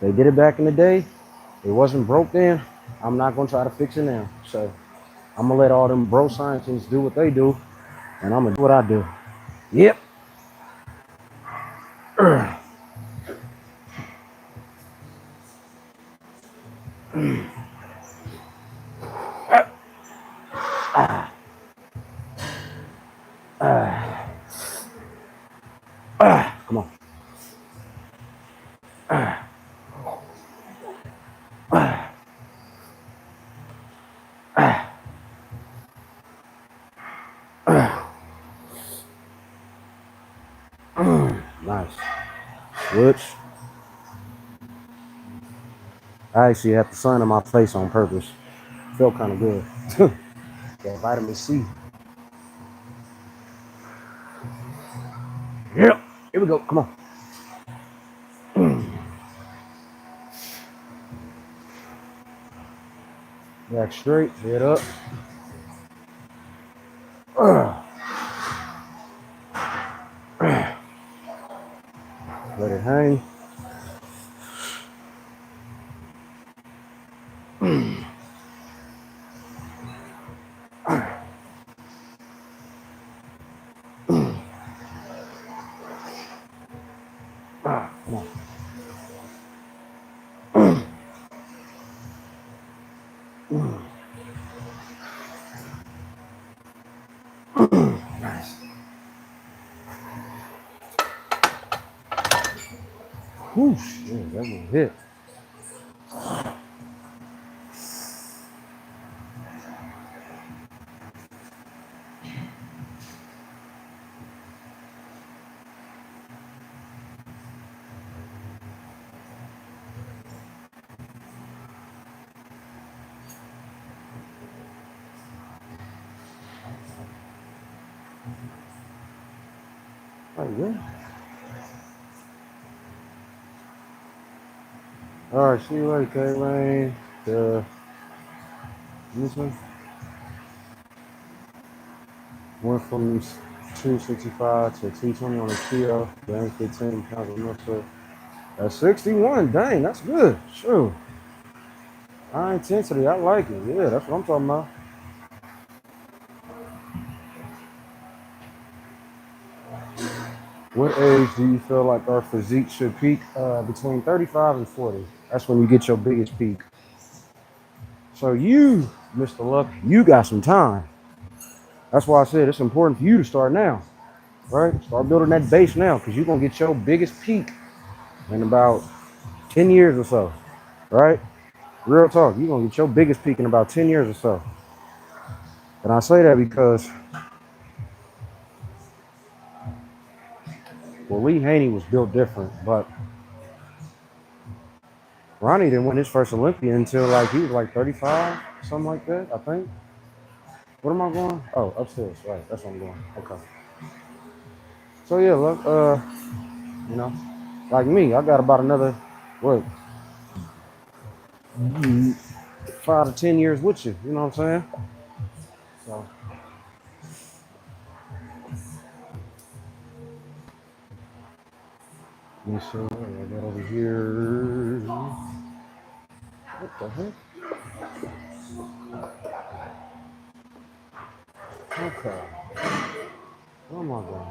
They did it back in the day. It wasn't broke then. I'm not gonna try to fix it now. So I'm gonna let all them bro scientists do what they do, and I'm gonna do what I do. Yep. Come on. Nice. Switch. I actually had the sun in my face on purpose. Felt kind of good. Got vitamin C. Yep. Here we go. Come on. Back straight. Head up. Let it hang. Come on. Nice. Whoosh. Yeah, that one hit. Oh, yeah. All right, see you later, K-Lane. This one went from 265 to 220 on the kilo, gained 15 pounds of muscle. That's 61. Dang, that's good. Sure. High intensity, I like it. Yeah, that's what I'm talking about. What age do you feel like our physique should peak? Between 35 and 40. That's when you get your biggest peak. So you, Mr. Luck, you got some time. That's why I said it's important for you to start now, right? Start building that base now because you're going to get your biggest peak in about 10 years or so, right? Real talk, you're going to get your biggest peak in about 10 years or so. And I say that because, well, Lee Haney was built different, but Ronnie didn't win his first Olympian until like he was like 35, something like that, I think. What am I going? Oh, upstairs, right? That's where I'm going. Okay. So yeah, look, you know, like me, I got about another what 5 to 10 years with you. You know what I'm saying? So let me see what I got over here. What the heck? Okay. Where am I going?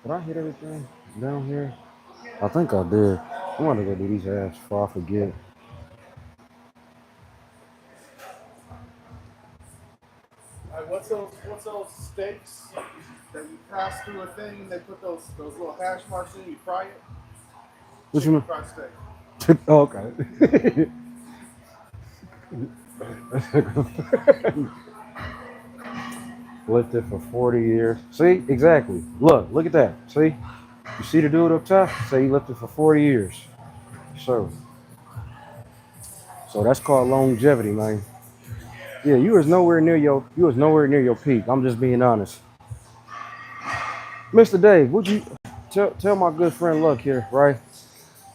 Did I hit everything down here? I think I did. I'm gonna go do these abs before I forget. What's those steaks that you pass through a thing and they put those little hash marks in? You fry it. What you Chicken mean? fried steak. Oh, okay. Lived it for 40 years. See, exactly. Look at that. See, you see the dude up top? Say he lifted for 40 years. So that's called longevity, man. Yeah, you was nowhere near your peak. I'm just being honest. Mr. Dave, would you tell my good friend Luck here, right?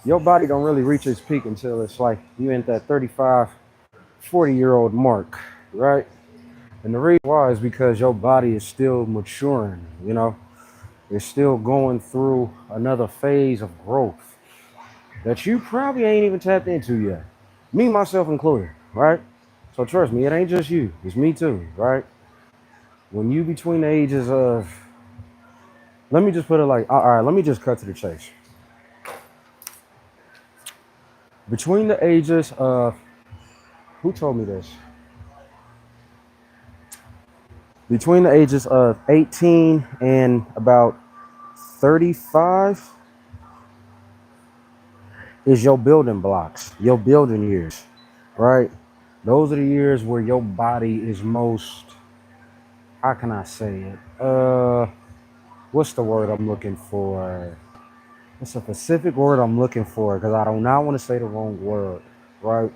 Your body don't really reach its peak until it's like you in that 35, 40-year-old mark, right? And the reason why is because your body is still maturing, you know? It's still going through another phase of growth that you probably ain't even tapped into yet. Me, myself included, right? So trust me, it ain't just you. It's me too, right? When you between the ages of, let me just put it like, all right, let me just cut to the chase. Between the ages of, who told me this? Between the ages of 18 and about 35 is your building blocks, your building years, right? Those are the years where your body is most, how can I say it? What's the word I'm looking for? It's a specific word I'm looking for because I do not want to say the wrong word, right?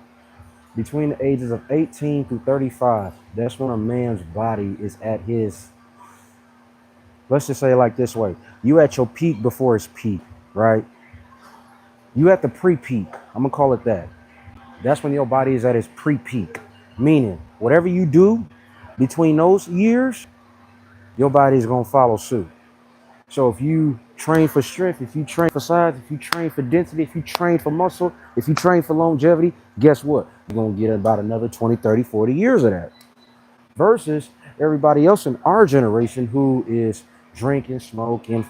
Between the ages of 18 through 35, that's when a man's body is at his, let's just say it like this way. You at your peak before it's peak, right? You at the pre-peak. I'm gonna call it that. That's when your body is at its pre-peak. Meaning, whatever you do between those years, your body is gonna follow suit. So if you train for strength, if you train for size, if you train for density, if you train for muscle, if you train for longevity, guess what? You're going to get about another 20, 30, 40 years of that. Versus everybody else in our generation who is drinking, smoking,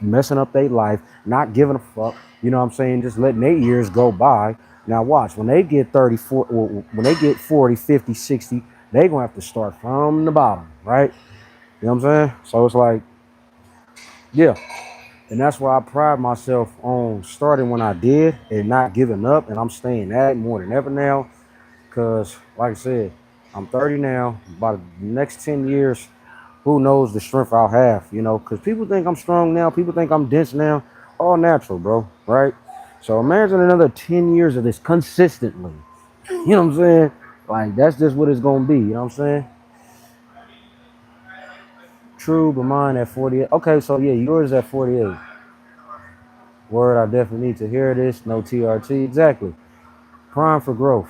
messing up their life, not giving a fuck, you know what I'm saying, just letting their years go by. Now watch, when they get 30, 40, when they get 40, 50, 60, they're going to have to start from the bottom, right? You know what I'm saying? So it's like, yeah. And that's why I pride myself on starting when I did and not giving up. And I'm staying at it more than ever now. Because, like I said, I'm 30 now. By the next 10 years, who knows the strength I'll have, you know? Because people think I'm strong now. People think I'm dense now. All natural, bro. Right? So imagine another 10 years of this consistently. You know what I'm saying? Like, that's just what it's going to be. You know what I'm saying? True, but mine at 48. Okay, so yeah, yours at 48. Word, I definitely need to hear this. No TRT. Exactly. Prime for growth.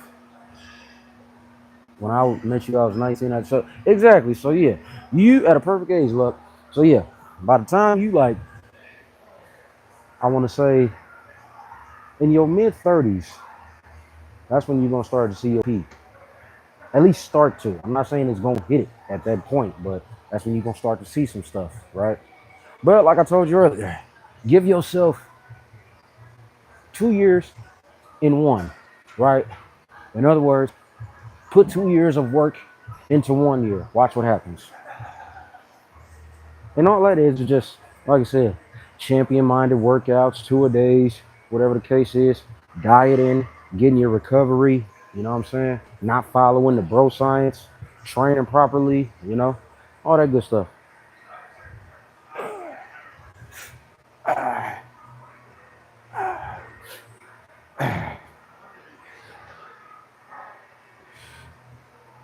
When I met you, I was 19. So exactly. So yeah, you at a perfect age, look. So yeah, by the time you like, I want to say, in your mid 30s, that's when you're gonna start to see your peak. At least start to. I'm not saying it's gonna hit it at that point, but that's when you're gonna start to see some stuff, right? But like I told you earlier, give yourself 2 years in one, right? In other words, put 2 years of work into 1 year. Watch what happens. And all that is just, like I said, champion-minded workouts, 2-a-days, whatever the case is, dieting, getting your recovery, you know what I'm saying? Not following the bro science, training properly, all that good stuff.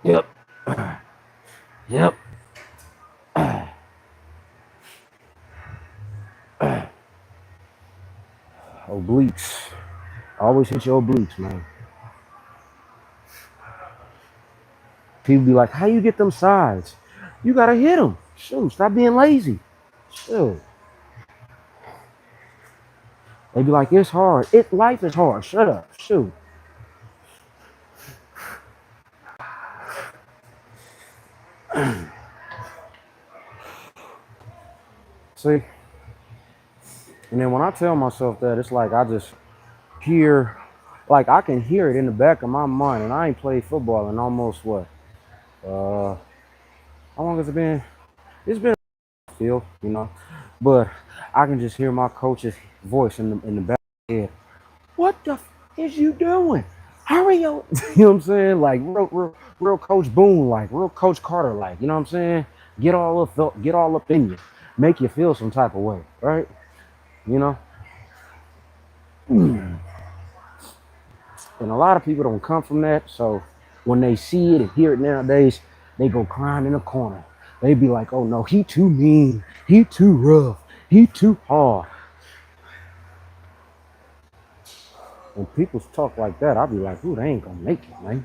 Yep. Yep. Obliques. Always hit your obliques, man. People be like, how you get them sides? You gotta hit them. Shoot, stop being lazy. Shoot. They be like, it's hard. Life is hard. Shut up. Shoot. See? And then when I tell myself that, it's like I just hear, like I can hear it in the back of my mind. And I ain't played football in almost what? How long has it been? It's been a feel, But I can just hear my coach's voice in the back of my head. What the is you doing? Hurry up. You know what I'm saying? Like real Coach Boone, like real Coach Carter, like, you know what I'm saying? Get all up in you. Make you feel some type of way, right? You know? And a lot of people don't come from that. So when they see it and hear it nowadays, they go crying in a corner. They be like, oh no, he too mean. He too rough. He too hard. When people talk like that, I'll be like, ooh, they ain't gonna make it, man.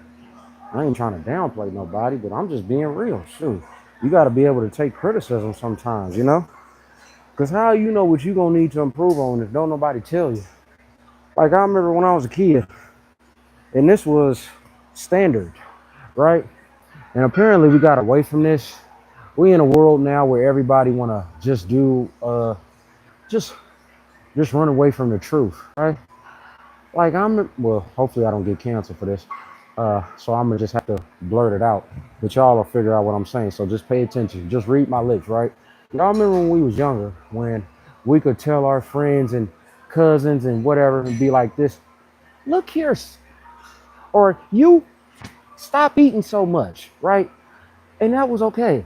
I ain't trying to downplay nobody, but I'm just being real. Shoot, you got to be able to take criticism sometimes, Because how you know what you going to need to improve on if don't nobody tell you? Like I remember when I was a kid, and this was standard, right? And apparently we got away from this. We in a world now where everybody want to just do, just run away from the truth, right? Like well, hopefully I don't get canceled for this. So I'm gonna just have to blurt it out, but y'all will figure out what I'm saying. So just pay attention. Just read my lips, right? Y'all remember when we was younger, when we could tell our friends and cousins and whatever and be like this, look here, or you stop eating so much, right? And that was okay.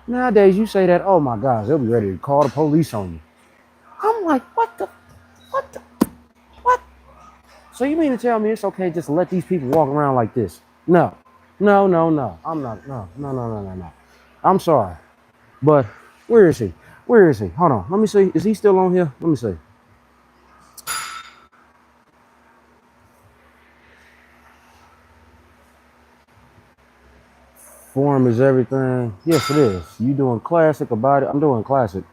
Nowadays you say that, oh my gosh, they'll be ready to call the police on you. I'm like, what the? So you mean to tell me it's okay just to let these people walk around like this? No. No, no, no. I'm not. No, no, no, no, no, no. I'm sorry. But where is he? Where is he? Hold on. Let me see. Is he still on here? Let me see. Form is everything. Yes, it is. You doing classic about it? I'm doing classic.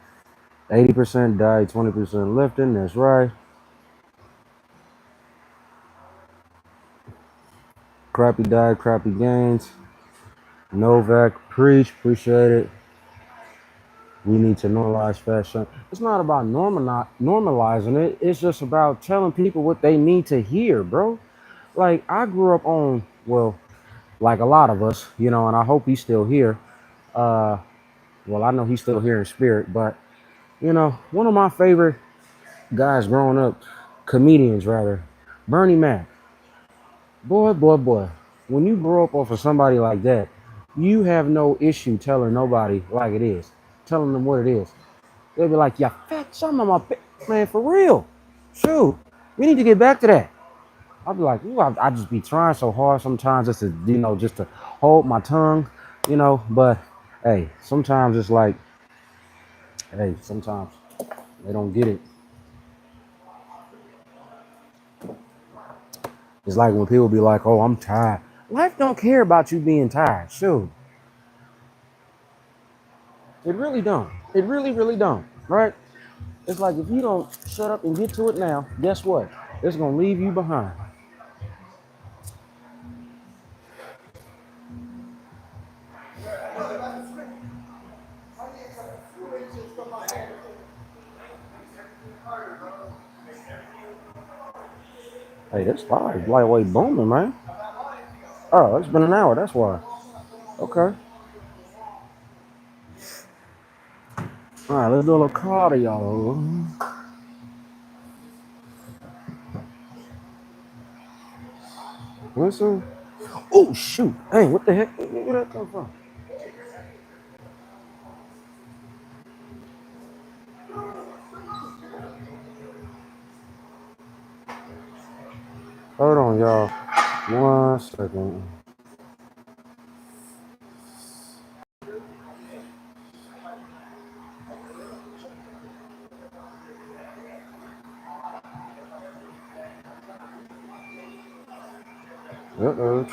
80% diet, 20% lifting. That's right. Crappy diet, crappy gains. Novak, preach. Appreciate it. We need to normalize fashion. It's not about normalizing it. It's just about telling people what they need to hear, bro. Like I grew up on, well, like a lot of us, and I hope he's still here. Well, I know he's still here in spirit, but one of my favorite guys growing up, comedians rather, Bernie Mac. Boy, boy, boy. When you grow up off of somebody like that, you have no issue telling nobody like it is, telling them what it is. They'll be like, yeah, fat son of my man, for real. Shoot, we need to get back to that. I'll be like, ooh, I just be trying so hard sometimes just to, just to hold my tongue, but hey, sometimes it's like, hey, sometimes they don't get it. It's like when people be like, oh, I'm tired. Life don't care about you being tired. Shoot. It really don't. It really, really don't. Right? It's like if you don't shut up and get to it now, guess what? It's going to leave you behind. Hey, this live lightweight booming, man. Oh, it's been an hour. That's why. Okay. All right, let's do a little cardio. Listen. Oh shoot! Hey, what the heck? Where did that come from? Hold on, y'all. 1 second.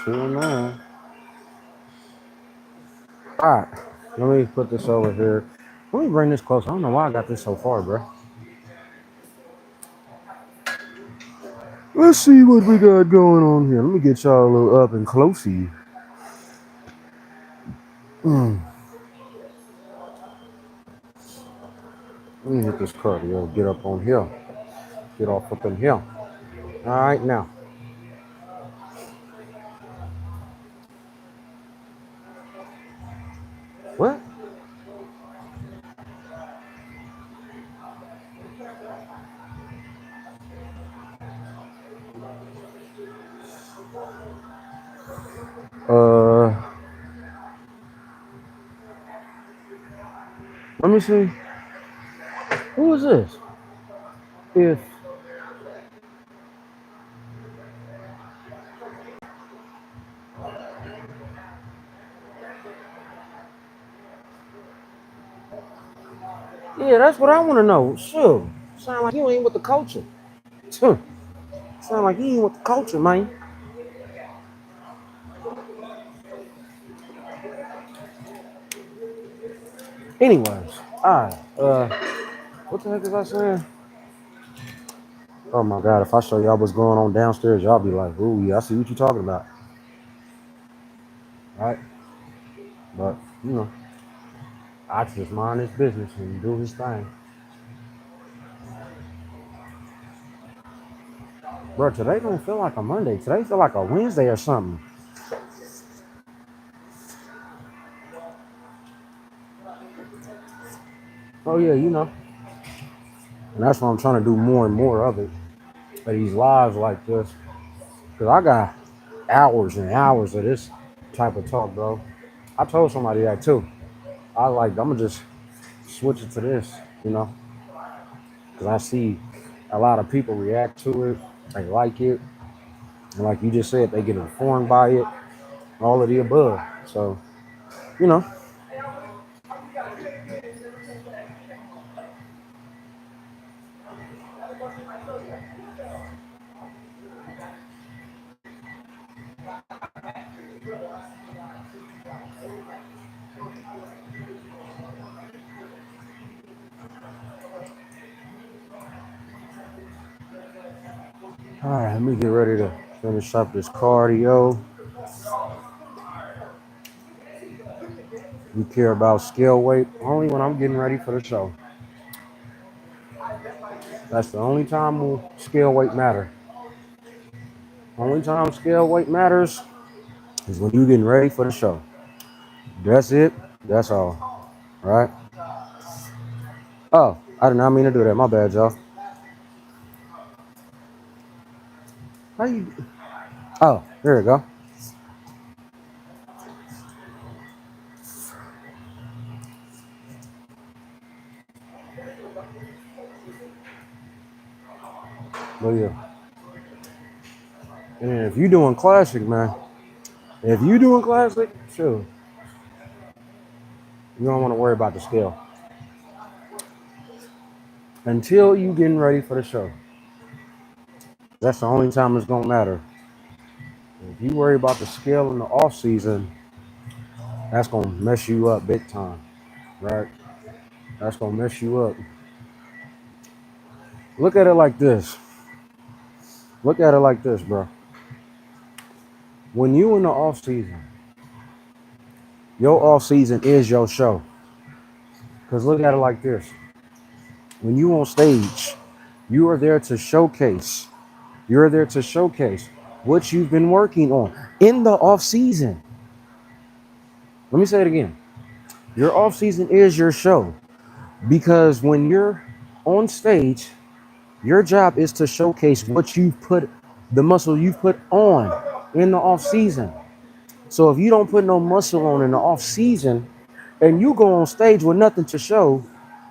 Chill now. All right, let me put this over here. Let me bring this close. I don't know why I got this so far, bro. Let's see what we got going on here. Let me get y'all a little up and closey. Let me hit this cardio. Get up on here. Get off up in here. All right, now. What? Let me see. Who is this? If yeah, that's what I want to know. Sure. Sound like you ain't with the culture. Sound like you ain't with the culture, man. Anyways, all right. What the heck is I saying? Oh my God! If I show y'all what's going on downstairs, y'all be like, "Ooh, yeah, I see what you're talking about." All right? But you know, I just mind his business and do his thing. Bro, today don't feel like a Monday. Today feel like a Wednesday or something. Oh yeah, you know. And that's why I'm trying to do more and more of it. But these lives like this. Cause I got hours and hours of this type of talk, bro. I told somebody that too. I like, I'm gonna just switch it to this, you know. Cause I see a lot of people react to it. They like it. And like you just said, they get informed by it. All of the above. So, you know. All right, let me get ready to finish up this cardio. You care about scale weight only when I'm getting ready for the show. That's the only time scale weight matter. Only time scale weight matters is when you getting ready for the show. That's it. That's all. Right? Oh, I did not mean to do that. My bad, y'all. How you? Oh, there we go. But yeah. And if you doing classic, man, if you doing classic, sure, you don't want to worry about the scale until you getting ready for the show. That's the only time it's gonna matter. If you worry about the scale in the off season, that's gonna mess you up big time, right? That's gonna mess you up. Look at it like this. Look at it like this, bro. When you in the off season, your off season is your show. Cause look at it like this. When you on stage, You are there to showcase. You're there to showcase what you've been working on in the off season. Let me say it again. Your off season is your show, because when you're on stage, your job is to showcase what you've put, the muscle you've put on in the off season. So if you don't put no muscle on in the off season and you go on stage with nothing to show,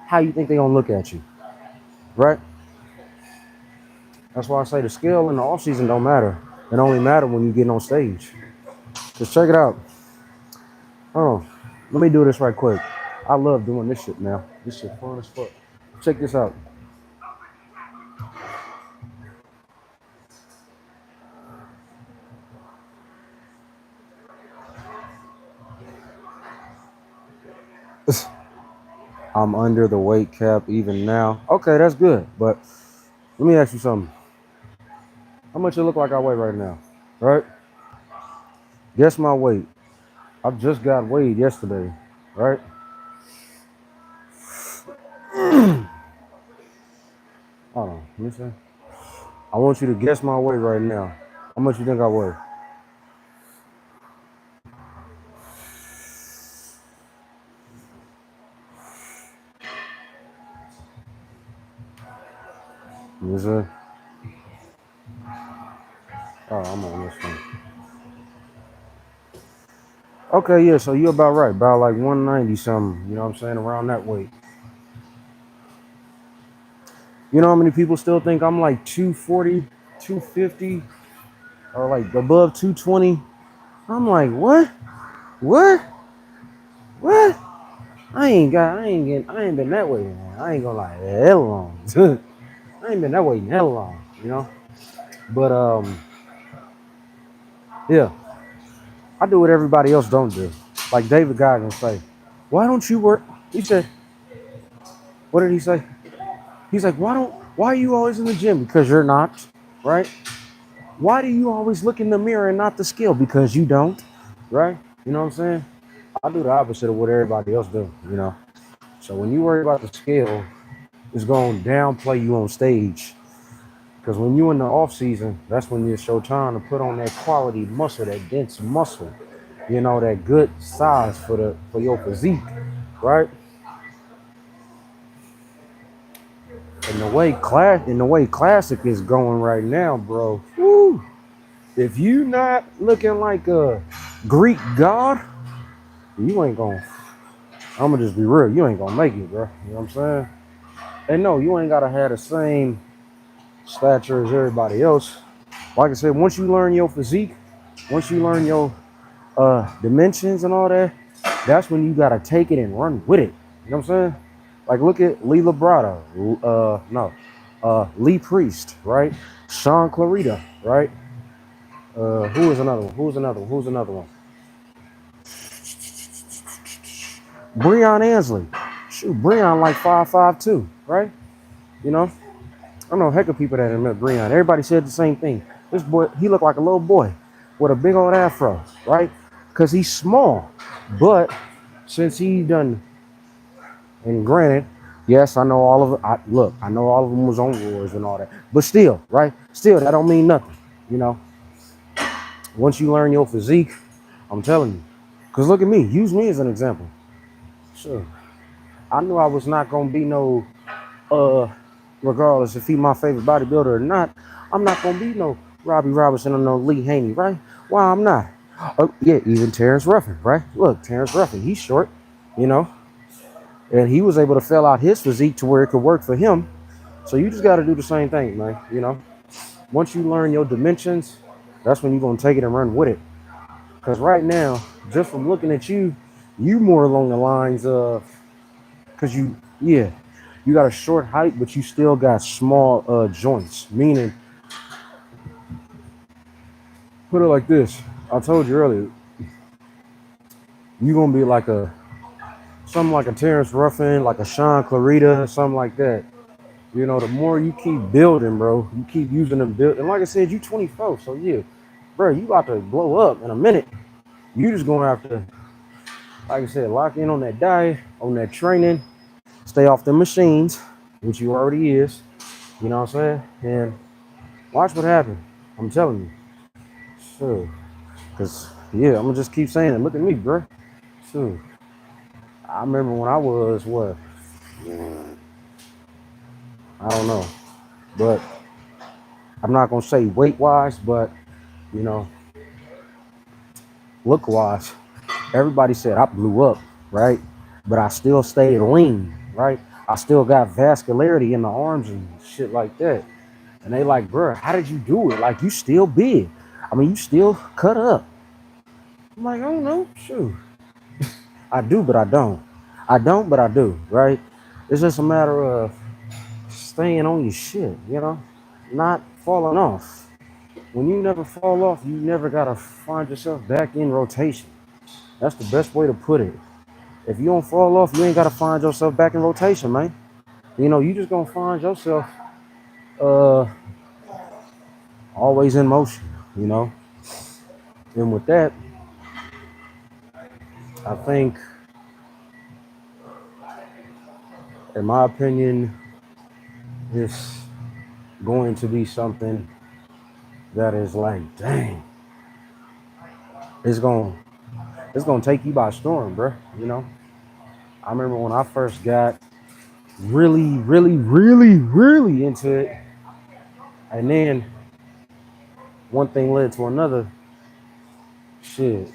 how you think they're gonna look at you? Right? That's why I say the skill in the off season don't matter. It only matter when you get on stage. Just check it out. Oh, let me do this right quick. I love doing this shit now. This shit fun as fuck. Check this out. I'm under the weight cap even now. Okay, that's good. But let me ask you something. How much it look like I weigh right now? Right? Guess my weight. I just got weighed yesterday. Right? Hold on. Let me see. I want you to guess my weight right now. How much you think I weigh? Let me see. Oh, I'm on this one. Okay, yeah, so you're about right. About like 190 something. You know what I'm saying? Around that weight. You know how many people still think I'm like 240, 250, or like above 220? I'm like, what? What? What? I ain't been that way, man. I ain't gonna lie, hell long. I ain't been that way in hell long, you know? But yeah, I do what everybody else don't do. Like David Goggins say, why don't you work? He said, what did he say? He's like, why are you always in the gym? Because you're not, right? Why do you always look in the mirror and not the scale? Because you don't, right? You know what I'm saying? I do the opposite of what everybody else do, you know? So when you worry about the scale, it's going to downplay you on stage. Because when you're in the off season, that's when it's your time to put on that quality muscle, that dense muscle, you know, that good size for your physique, right? And the way classic is going right now, bro. Woo, if you not looking like a Greek god, you ain't gonna. I'm gonna just be real. You ain't gonna make it, bro. You know what I'm saying? And no, you ain't gotta have the same stature as everybody else. Like I said, once you learn your physique, once you learn your dimensions and all that, that's when you gotta take it and run with it. You know what I'm saying? Like look at Lee Labrada, Lee Priest, right? Sean Clarita, right? Who is another one? Who's another one? Breon Ansley. Shoot, Breon like 5'5" right? You know, I know a heck of people that have met Breon. Everybody said the same thing. This boy, he looked like a little boy with a big old afro, right? Because he's small. But since he done, and granted, yes, I know all of it. I know all of them was on wars and all that. But still, right? Still, that don't mean nothing. You know, once you learn your physique, I'm telling you. Because look at me. Use me as an example. Sure. I knew I was not going to be no, regardless if he my favorite bodybuilder or not, I'm not going to be no Robbie Robertson or no Lee Haney, right? Why I'm not? Yeah, even Terrence Ruffin, right? Look, Terrence Ruffin, he's short, you know, and he was able to fill out his physique to where it could work for him. So you just got to do the same thing, man. You know, once you learn your dimensions, that's when you're going to take it and run with it. Because right now, just from looking at you, you more along the lines of, because you got a short height, but you still got small joints. Meaning, put it like this. I told you earlier, you're going to be like something like a Terrence Ruffin, like a Sean Clarita, something like that. You know, the more you keep building, bro, you keep using them build. And like I said, you 24, so yeah, bro, you about to blow up in a minute. You just going to have to, like I said, lock in on that diet, on that training, stay off the machines, which you already is. You know what I'm saying? And watch what happened. I'm telling you. Sure. Cause yeah, I'm gonna just keep saying it. Look at me, bro. Sure. I remember when I was what? I don't know. But I'm not gonna say weight wise, but you know, look wise. Everybody said I blew up, right? But I still stayed lean, right? I still got vascularity in the arms and shit like that. And they like, bro, how did you do it? Like, you still big. I mean, you still cut up. I'm like, I don't know. Shoot. I do, but I don't. I don't, but I do, right? It's just a matter of staying on your shit, you know? Not falling off. When you never fall off, you never gotta find yourself back in rotation. That's the best way to put it. If you don't fall off, you ain't gotta find yourself back in rotation, man. You know, you just gonna find yourself uh always in motion, you know. And with that, I think, in my opinion, it's going to be something that is like, dang, it's gonna take you by storm, bro. You know, I remember when I first got really into it, and then one thing led to another. Shit,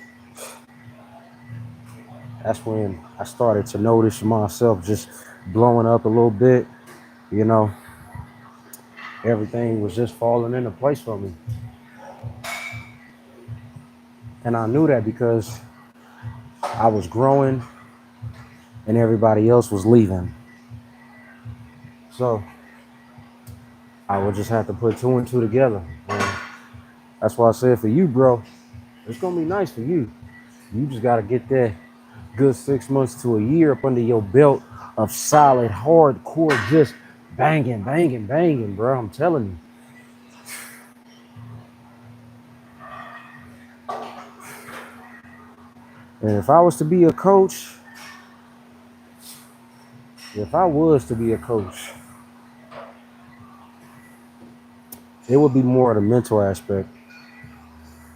that's when I started to notice myself just blowing up a little bit. You know, everything was just falling into place for me, and I knew that because I was growing and everybody else was leaving. So I would just have to put two and two together. And that's why I said for you, bro, it's gonna be nice for you. You just gotta get that good 6 months to a year up under your belt of solid, hardcore, just banging, bro. I'm telling you. And if I was to be a coach, if I was to be a coach, it would be more of the mental aspect,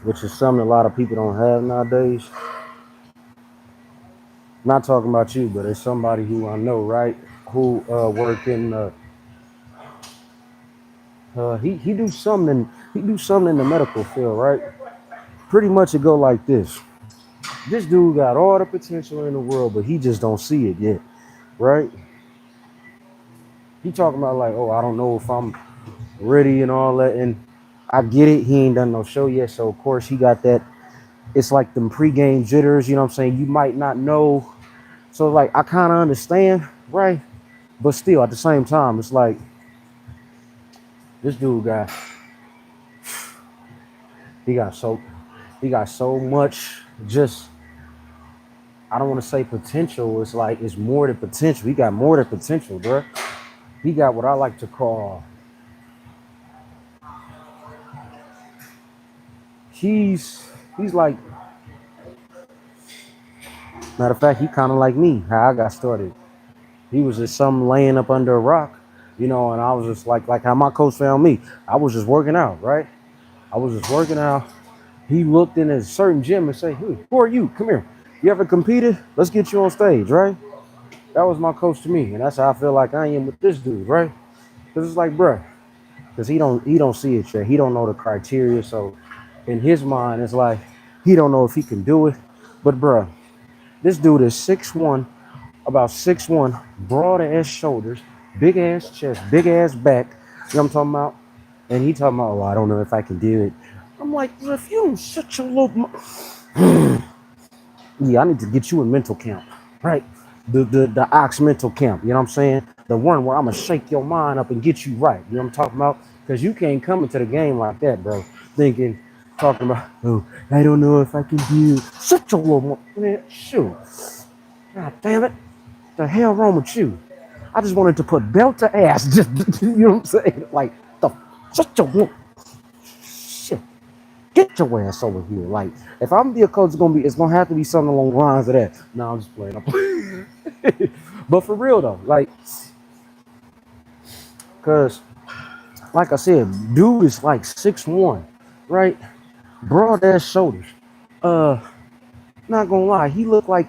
which is something a lot of people don't have nowadays. Not talking about you, but it's somebody who I know, right? Who work in he do something in the medical field, right? Pretty much it go like this. This dude got all the potential in the world, but he just don't see it yet, right? He talking about like, oh, I don't know if I'm ready and all that, and I get it. He ain't done no show yet, so of course he got that. It's like them pregame jitters, you know what I'm saying? You might not know, so like I kind of understand, right? But still, at the same time, it's like this dude got he got so he got so much just I don't want to say potential. It's like it's more than potential. He got more than potential, bro. He got what I like to call he's like matter of fact, he kind of like me, how I got started. He was just some laying up under a rock, you know, and I was just like how my coach found me. I was just working out, right? I was just working out. He looked in a certain gym and say, hey, who are you? Come here. You ever competed? Let's get you on stage, right? That was my coach to me, and that's how I feel like I am with this dude, right? Because it's like, bruh, because he don't see it yet. He don't know the criteria, so in his mind, it's like he don't know if he can do it. But bruh, this dude is 6'1", about 6'1", broad ass shoulders, big ass chest, big ass back. You know what I'm talking about? And he talking about, oh, I don't know if I can do it. I'm like, if you don't shut your little, yeah, I need to get you in mental camp, right? The ox mental camp. You know what I'm saying? The one where I'm gonna shake your mind up and get you right. You know what I'm talking about? Because you can't come into the game like that, bro. Thinking, talking about, oh, I don't know if I can do. Shut your little man. Shoot. God damn it. The hell wrong with you? I just wanted to put belt to ass. Just you know what I'm saying? Like the shut your little shit. Get your ass over here. Like if I'm gonna be a coach, it's gonna have to be something along the lines of that. No, I'm just playing. I'm playing. But for real though, like, cause like I said, dude is like 6'1", right? Broad ass shoulders. Not gonna lie, he looked like,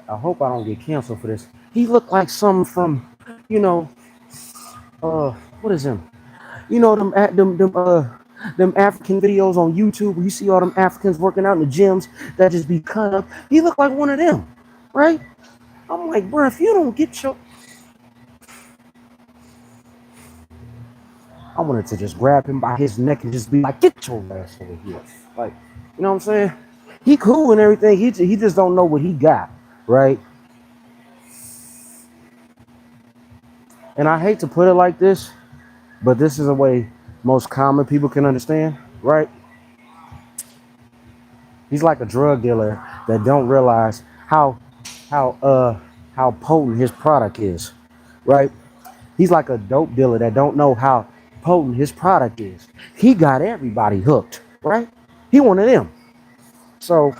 I hope I don't get canceled for this. He looked like something from, you know, what is him? You know them African videos on YouTube where you see all them Africans working out in the gyms that just be cut up. He looked like one of them, right? I'm like, bro, if you don't get your, I wanted to just grab him by his neck and just be like, get your ass over here. Like, you know what I'm saying? He cool and everything. He just don't know what he got, right? And I hate to put it like this, but this is a way most common people can understand, right? He's like a drug dealer that don't realize how how potent his product is, right? He's like a dope dealer that don't know how potent his product is. He got everybody hooked, right? He one of them. So,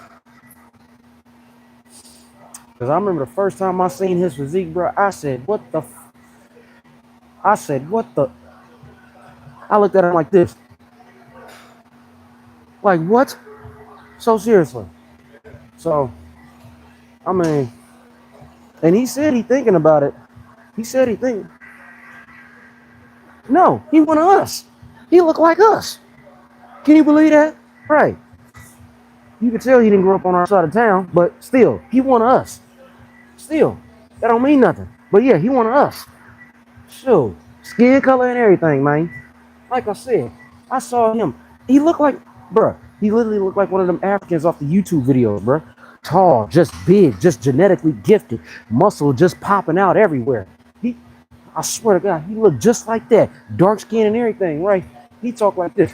because I remember the first time I seen his physique, bro, I said, what the? I said, what the? I looked at him like this. Like, what? So seriously. So, I mean, and he said he thinking about it. He said he think. No, he one of us. He looked like us. Can you believe that? Right. You can tell he didn't grow up on our side of town, but still, he one of us. Still, that don't mean nothing. But yeah, he one of us. Sure. Skin color and everything, man. Like I said, I saw him. He looked like, bruh, he literally looked like one of them Africans off the YouTube videos, bruh. Tall, just big, just genetically gifted. Muscle just popping out everywhere. I swear to God, he looked just like that. Dark skin and everything, right? He talked like this.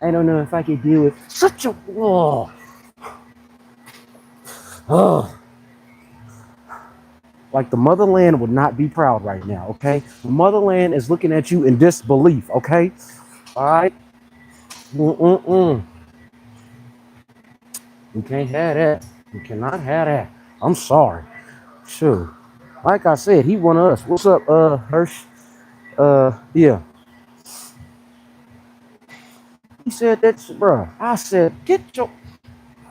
I don't know if I could deal with such a, oh. Like the motherland would not be proud right now, okay? The motherland is looking at you in disbelief, okay? All right? We can't have that. We cannot have that. I'm sorry. Sure. Like I said, he one of us. What's up, Hirsch? Yeah. He said that's, bro. I said, get your.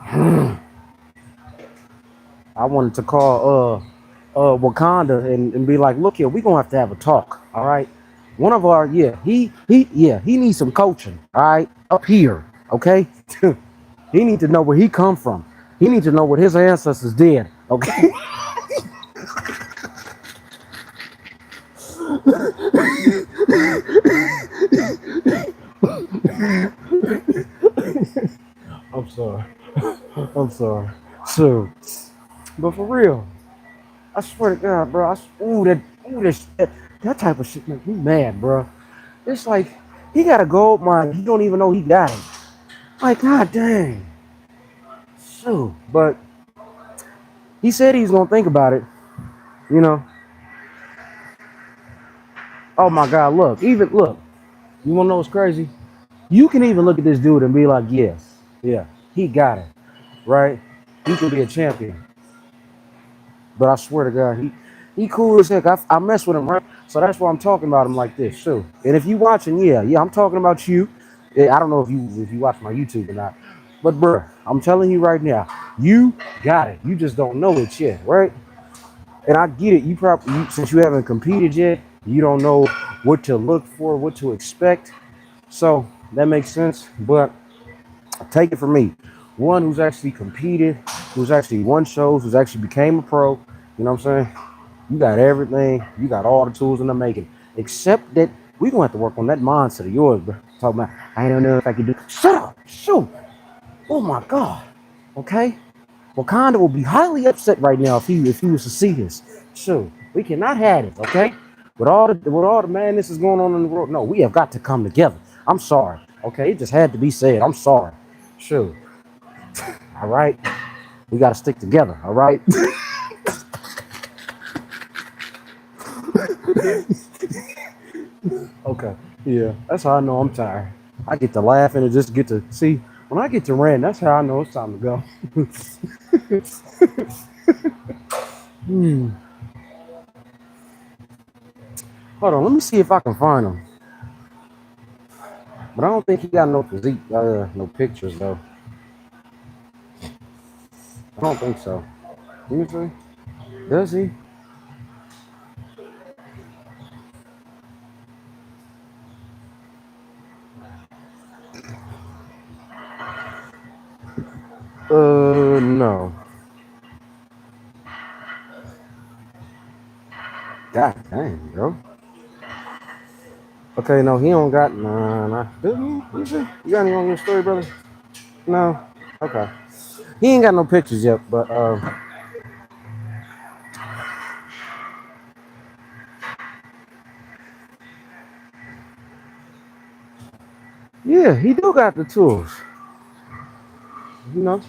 I wanted to call Wakanda and be like, look here, we gonna have to have a talk. All right. One of our, he needs some coaching. All right, up here. Okay. He need to know where he come from. He need to know what his ancestors did. Okay. I'm sorry. I'm sorry. So, but for real, I swear to God, bro. That type of shit makes me mad, bro. It's like he got a gold mine. He don't even know he got it. Like, god dang. So, but he said he's gonna think about it. You know. Oh my God, look. Even look. You wanna know what's crazy? You can even look at this dude and be like, yeah, he got it, right? He could be a champion. But I swear to God, he cool as heck. I mess with him, right? So that's why I'm talking about him like this, too. And if you watching, yeah, I'm talking about you. I don't know if you watch my YouTube or not, but bro, I'm telling you right now, you got it. You just don't know it yet, right? And I get it. You probably since you haven't competed yet, you don't know what to look for, what to expect. So that makes sense. But take it from me, one who's actually competed, who's actually won shows, who's actually became a pro. You know what I'm saying? You got everything. You got all the tools in the making. Except that we gonna have to work on that mindset of yours, bro. Talking about, I don't know if I can do. Shut up! Shoot! Oh my God! Okay, Wakanda will be highly upset right now if he was to see this. Shoot, we cannot have it. Okay, with all the madness is going on in the world, no, we have got to come together. I'm sorry. Okay, it just had to be said. I'm sorry. Shoot. All right, we got to stick together. All right. Okay. Yeah, that's how I know I'm tired. I get to laughing and just get to see. When I get to rant, that's how I know it's time to go. Hold on, let me see if I can find them. But I don't think he got no physique, no pictures though. I don't think so. Let me see. Does he? No. God dang, bro. Okay, no, he don't got nah. Does he? Let me see. You got any on your story, brother? No. Okay. He ain't got no pictures yet, but yeah, he do got the tools. You know,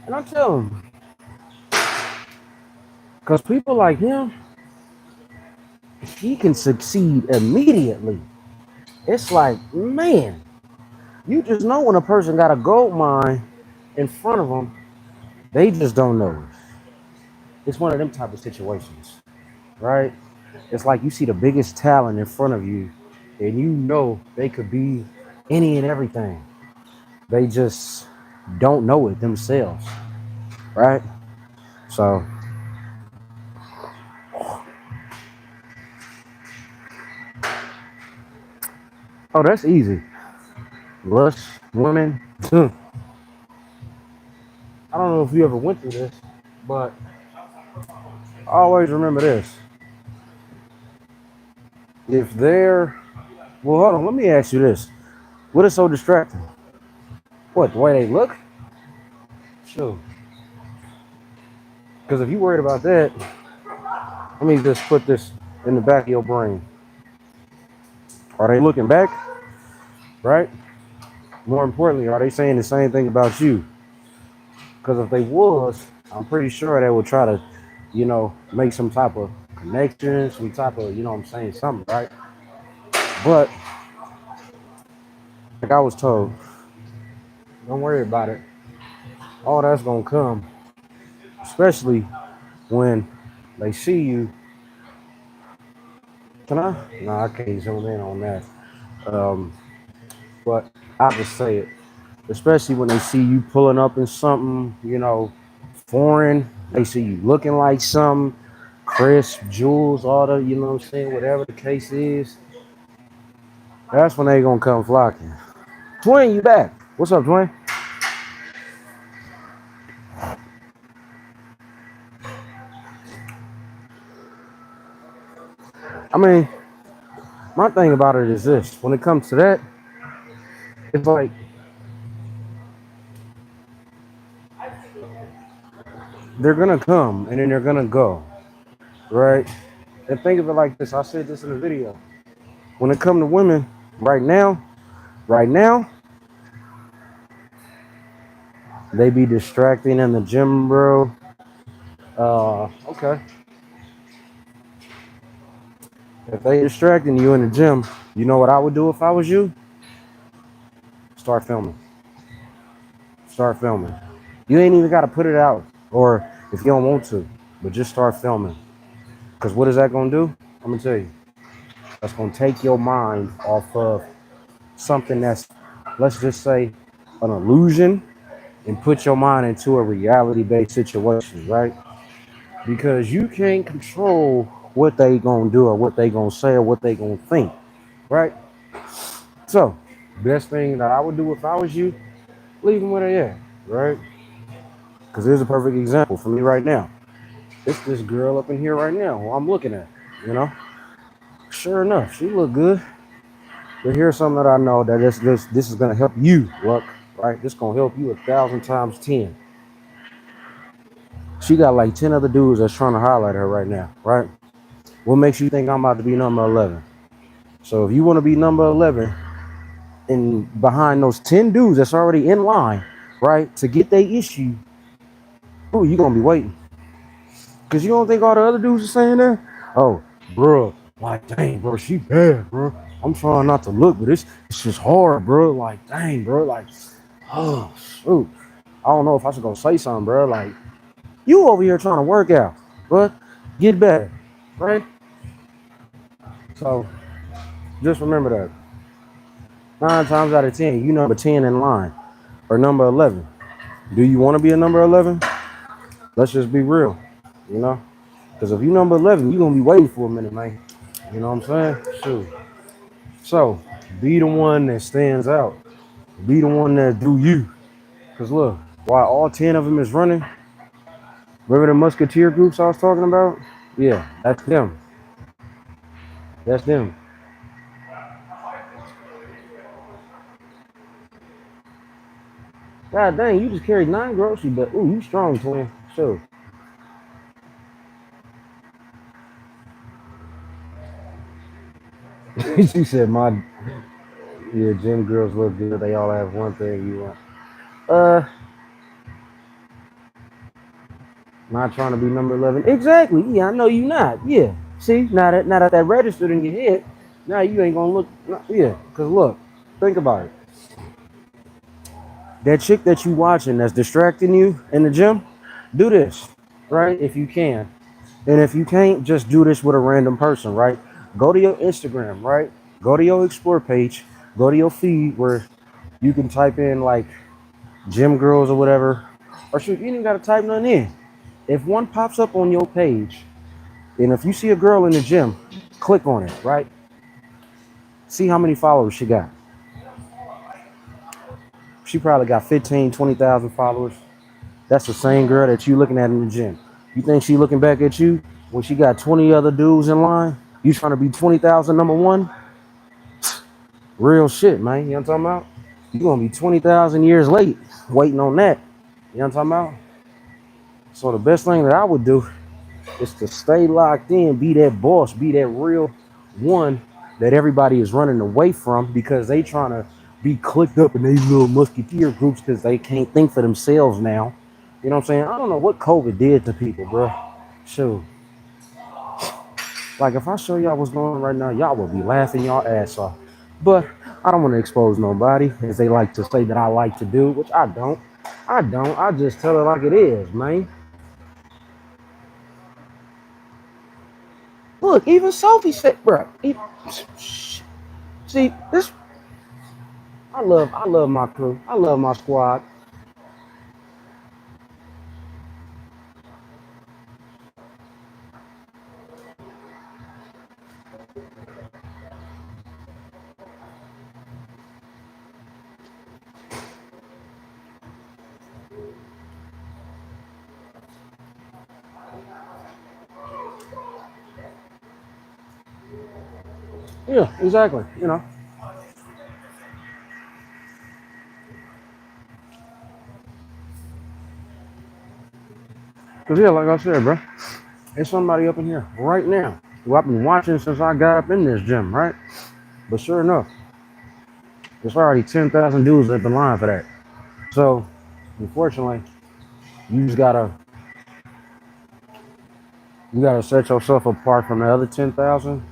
and I tell him, because people like him, he can succeed immediately. It's like, man, you just know when a person got a gold mine in front of them, they just don't know it. It's one of them type of situations, right? It's like you see the biggest talent in front of you, and you know they could be any and everything. They just don't know it themselves, right? So, oh, that's easy. Lust, women. I don't know if you ever went through this, but always remember this. If they're, well, hold on, let me ask you this. What is so distracting? What, the way they look? Sure. Because if you worried about that, let me just put this in the back of your brain. Are they looking back? Right? More importantly, are they saying the same thing about you? Because if they was, I'm pretty sure they would try to, make some type of connection, some type of, what I'm saying, something, right? But like I was told, don't worry about it. All that's gonna come, especially when they see you. Can I? No, I can't zoom in on that. Um, but I'll just say it. Especially when they see you pulling up in something, foreign. They see you looking like something, crisp, jewels, all the, what I'm saying, whatever the case is. That's when they gonna come flocking. Twin, you back? What's up, Twin? I mean, my thing about it is this: when it comes to that, it's like they're gonna come and then they're gonna go, right? And think of it like this: I said this in the video. When it comes to women, right now, they be distracting in the gym, bro. Okay. If they distracting you in the gym, you know what I would do if I was you? Start filming. Start filming. You ain't even got to put it out, or if you don't want to, but just start filming. Because what is that going to do? I'm going to tell you. That's going to take your mind off of something that's, let's just say, an illusion, and put your mind into a reality-based situation, right? Because you can't control what they going to do or what they going to say or what they going to think, right? So, best thing that I would do if I was you, leave them where they at, right? Because here's a perfect example for me right now. It's this girl up in here right now who I'm looking at, you know? Sure enough, she look good. But here's something that I know that this is going to help you, look, right? This going to help you 1,000 times 10. She got like 10 other dudes that's trying to highlight her right now, right? What makes you think I'm about to be number 11? So if you want to be number 11 and behind those 10 dudes that's already in line, right, to get their issue, who you going to be waiting? Because you don't think all the other dudes are saying that? Oh, bro, like, dang, bro, she bad, bro. I'm trying not to look, but it's just hard, bro. Like, dang, bro, like, oh, shoot. I don't know if I should go say something, bro. Like, you over here trying to work out, but get better, right? So just remember that. 9 times out of 10, you number 10 in line or number 11. Do you want to be a number 11? Let's just be real, you know? Because if you number 11, you're going to be waiting for a minute, man. You know what I'm saying? Shoot. So, be the one that stands out. Be the one that do you. Because look, while all 10 of them is running, remember the musketeer groups I was talking about? Yeah, that's them. That's them. God dang, you just carried 9 groceries, but ooh, you strong, twin. Sure. She said, yeah, gym girls look good. They all have one thing you want. Not trying to be number 11. Exactly. Yeah, I know you not. Yeah. See, now that registered in your head, now you ain't gonna look. Yeah, because look, think about it. That chick that you watching that's distracting you in the gym, do this, right? If you can. And if you can't, just do this with a random person, right? Go to your Instagram, right? Go to your explore page, go to your feed where you can type in like gym girls or whatever. Or shoot, you ain't gotta type nothing in. If one pops up on your page, and if you see a girl in the gym, click on it, right? See how many followers she got. She probably got 15, 20,000 followers. That's the same girl that you looking at in the gym. You think she looking back at you when she got 20 other dudes in line? You trying to be 20,000 number one? Real shit, man. You know what I'm talking about? You gonna be 20,000 years late waiting on that. You know what I'm talking about? So the best thing that I would do is to stay locked in, be that boss, be that real one that everybody is running away from because they trying to be clicked up in these little musketeer groups because they can't think for themselves now. You know what I'm saying? I don't know what COVID did to people, bro. Shoot. Like if I show y'all what's going on right now, y'all will be laughing y'all ass off. But I don't want to expose nobody, as they like to say that I like to do, which I don't. I don't. I just tell it like it is, man. Look, even Sophie said, bro. See, this I love my crew. I love my squad. Yeah, exactly. You know. Cause yeah, like I said, bro, there's somebody up in here right now who I've been watching since I got up in this gym, right? But sure enough, there's already 10,000 dudes that been lying for that. So, unfortunately, you just gotta set yourself apart from the other 10,000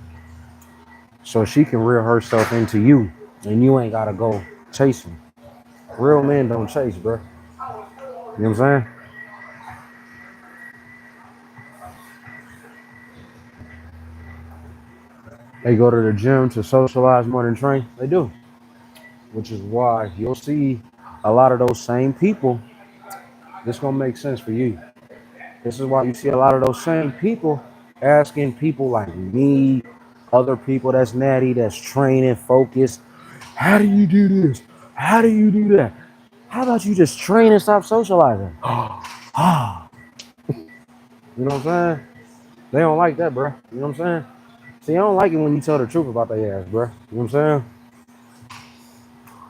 so she can reel herself into you and you ain't gotta go chasing. Real men don't chase, bro. You know what I'm saying? They go to the gym to socialize more than train. They do. Which is why you'll see a lot of those same people. This gonna make sense for you. This is why you see a lot of those same people asking people like me, other people that's natty, that's training, focused. How do you do this? How do you do that? How about you just train and stop socializing? You know what I'm saying? They don't like that, bro. You know what I'm saying? See, I don't like it when you tell the truth about their ass, bro. You know what I'm saying?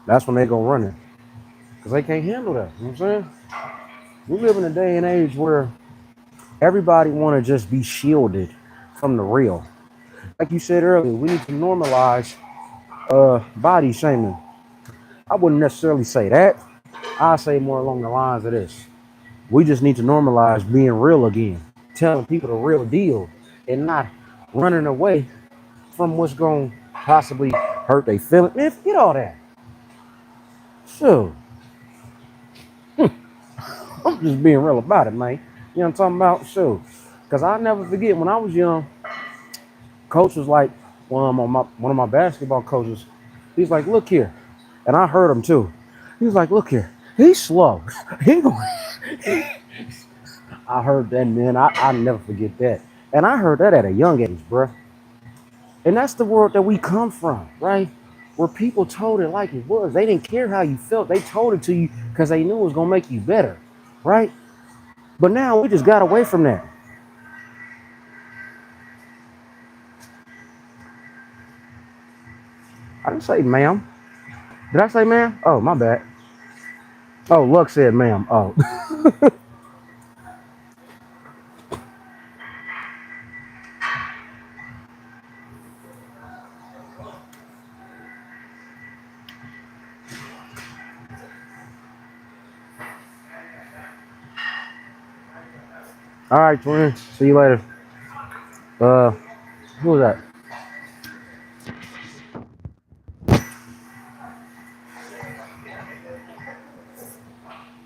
That's when they go running. Because they can't handle that. You know what I'm saying? We live in a day and age where everybody want to just be shielded from the real. Like you said earlier, we need to normalize body shaming. I wouldn't necessarily say that. I say more along the lines of this. We just need to normalize being real again, telling people the real deal and not running away from what's going to possibly hurt their feelings. Man, forget all that. So, I'm just being real about it, man. You know what I'm talking about? So, because I never forget when I was young, coach was like, one of my basketball coaches, he's like, look here. And I heard him too. He was like, look here, he's slow. He going. I heard that, man. I'll never forget that. And I heard that at a young age, bruh. And that's the world that we come from, right? Where people told it like it was. They didn't care how you felt. They told it to you because they knew it was going to make you better, right? But now we just got away from that. I didn't say ma'am. Did I say ma'am? Oh, my bad. Oh, Luck said ma'am. Oh. All right, twin. See you later. Who was that?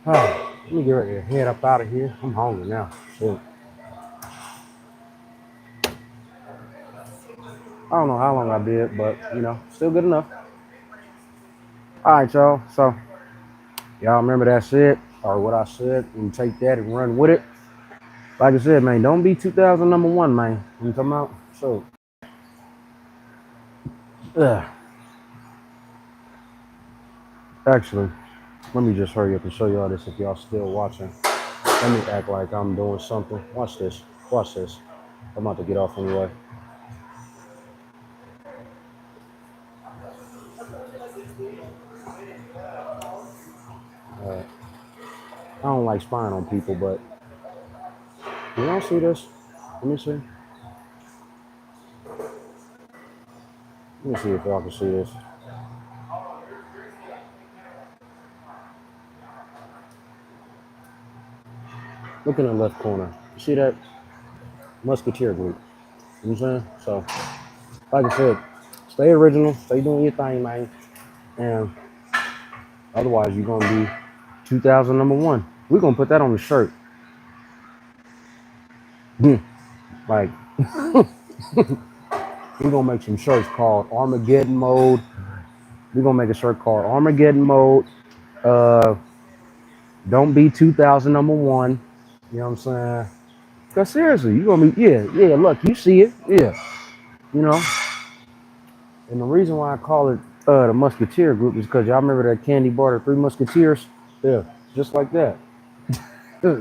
Oh, let me get ready to head up out of here. I'm hungry now. Shit. I don't know how long I did, but still good enough. All right, y'all. So y'all remember that shit or what I said, and take that and run with it. Like I said, man, don't be 2000 number one, man. You talking about? So, actually, let me just hurry up and show y'all this if y'all still watching. Let me act like I'm doing something. Watch this. Watch this. I'm about to get off anyway. I don't like spying on people, but you don't see this? Let me see. Let me see if y'all can see this. Look in the left corner. You see that? Musketeer group. You know what I'm saying? So, like I said, stay original, stay doing your thing, man. And otherwise, you're going to be 2000 number one. We're going to put that on the shirt. Like, we're going to make some shirts called Armageddon Mode. We're going to make a shirt called Armageddon Mode. Don't be 2000 number one. You know what I'm saying? Because seriously, you're going to be, yeah, look, you see it. Yeah. You know? And the reason why I call it the Musketeer group is because y'all remember that candy bar, the Three Musketeers? Yeah, just like that.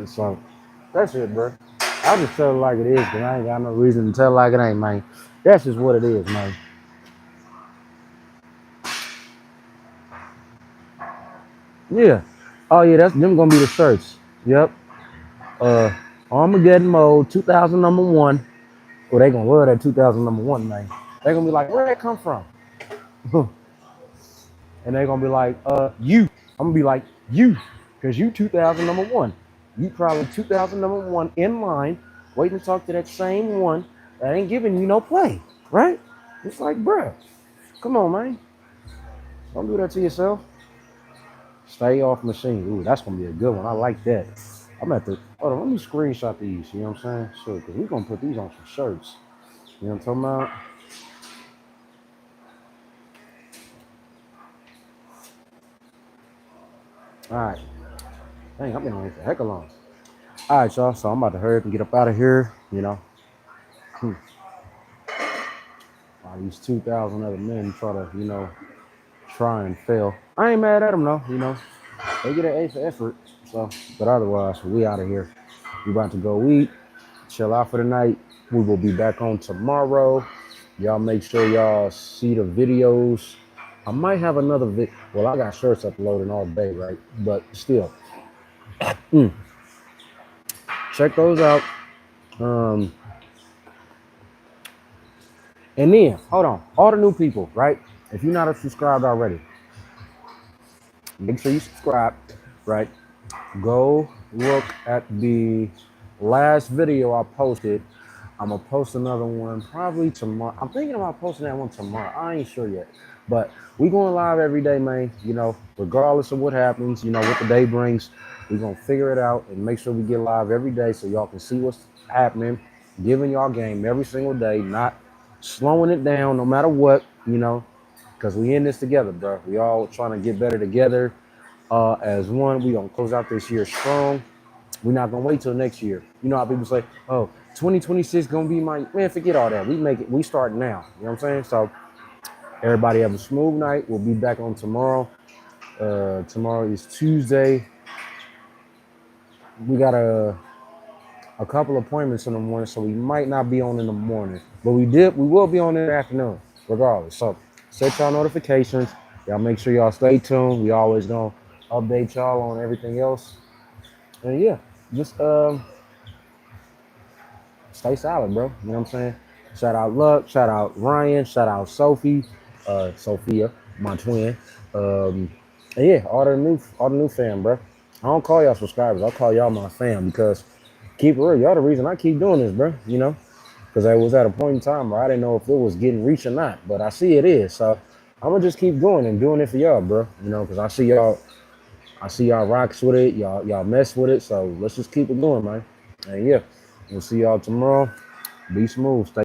So, that's it, bro. I'll just tell it like it is, because I ain't got no reason to tell it like it ain't, man. That's just what it is, man. Yeah. Oh, yeah, that's them gonna be the shirts. Yep. Armageddon Mode, 2000 number one. Well, they gonna love that 2000 number one, man. They gonna be like, where'd that come from? And they gonna be like, you. I'm gonna be like, you. Because you 2000 number one. You probably 2000 number one in line, waiting to talk to that same one that ain't giving you no play, right? It's like, bruh, come on, man. Don't do that to yourself. Stay off machine. Ooh, that's gonna be a good one. I like that. I'm at the, hold on, let me screenshot these, you know what I'm saying? Sure, because we're gonna put these on some shirts. You know what I'm talking about? All right. Dang, I've been on here for heck of long. All right, y'all. So I'm about to hurry up and get up out of here. These 2,000 other men try to, try and fail. I ain't mad at them though. They get an A for effort. So, but otherwise, we out of here. We about to go eat, chill out for the night. We will be back on tomorrow. Y'all make sure y'all see the videos. I might have another vid. Well, I got shirts uploading all day, right? But still, check those out. And then, hold on, all the new people, right? If you're not subscribed already, make sure you subscribe, right? Go look at the last video I posted. I'm gonna post another one probably tomorrow. I'm thinking about posting that one tomorrow. I ain't sure yet, but we going live every day, man. Regardless of what happens, what the day brings, we gonna figure it out and make sure we get live every day so y'all can see what's happening, giving y'all game every single day, not slowing it down no matter what, because we in this together, bro. We all trying to get better together as one. We gonna close out this year strong. We're not gonna wait till next year. You know how people say, "Oh, 2026 gonna be my man." Forget all that. We make it. We start now. You know what I'm saying? So everybody have a smooth night. We'll be back on tomorrow. Tomorrow is Tuesday. We got a couple appointments in the morning, so we might not be on in the morning. But we will be on in the afternoon, regardless. So set y'all notifications. Y'all make sure y'all stay tuned. We always gonna update y'all on everything else. And yeah, just stay solid, bro. You know what I'm saying? Shout out Luck, shout out Ryan, shout out Sophie, Sophia, my twin. And yeah, all the new fam, bro. I don't call y'all subscribers. I call y'all my fam because keep it real. Y'all the reason I keep doing this, bro. You know, because I was at a point in time where I didn't know if it was getting reach or not, but I see it is. So I'm gonna just keep going and doing it for y'all, bro. You know, because I see y'all rocks with it. Y'all mess with it. So let's just keep it going, man. And yeah, we'll see y'all tomorrow. Be smooth. Stay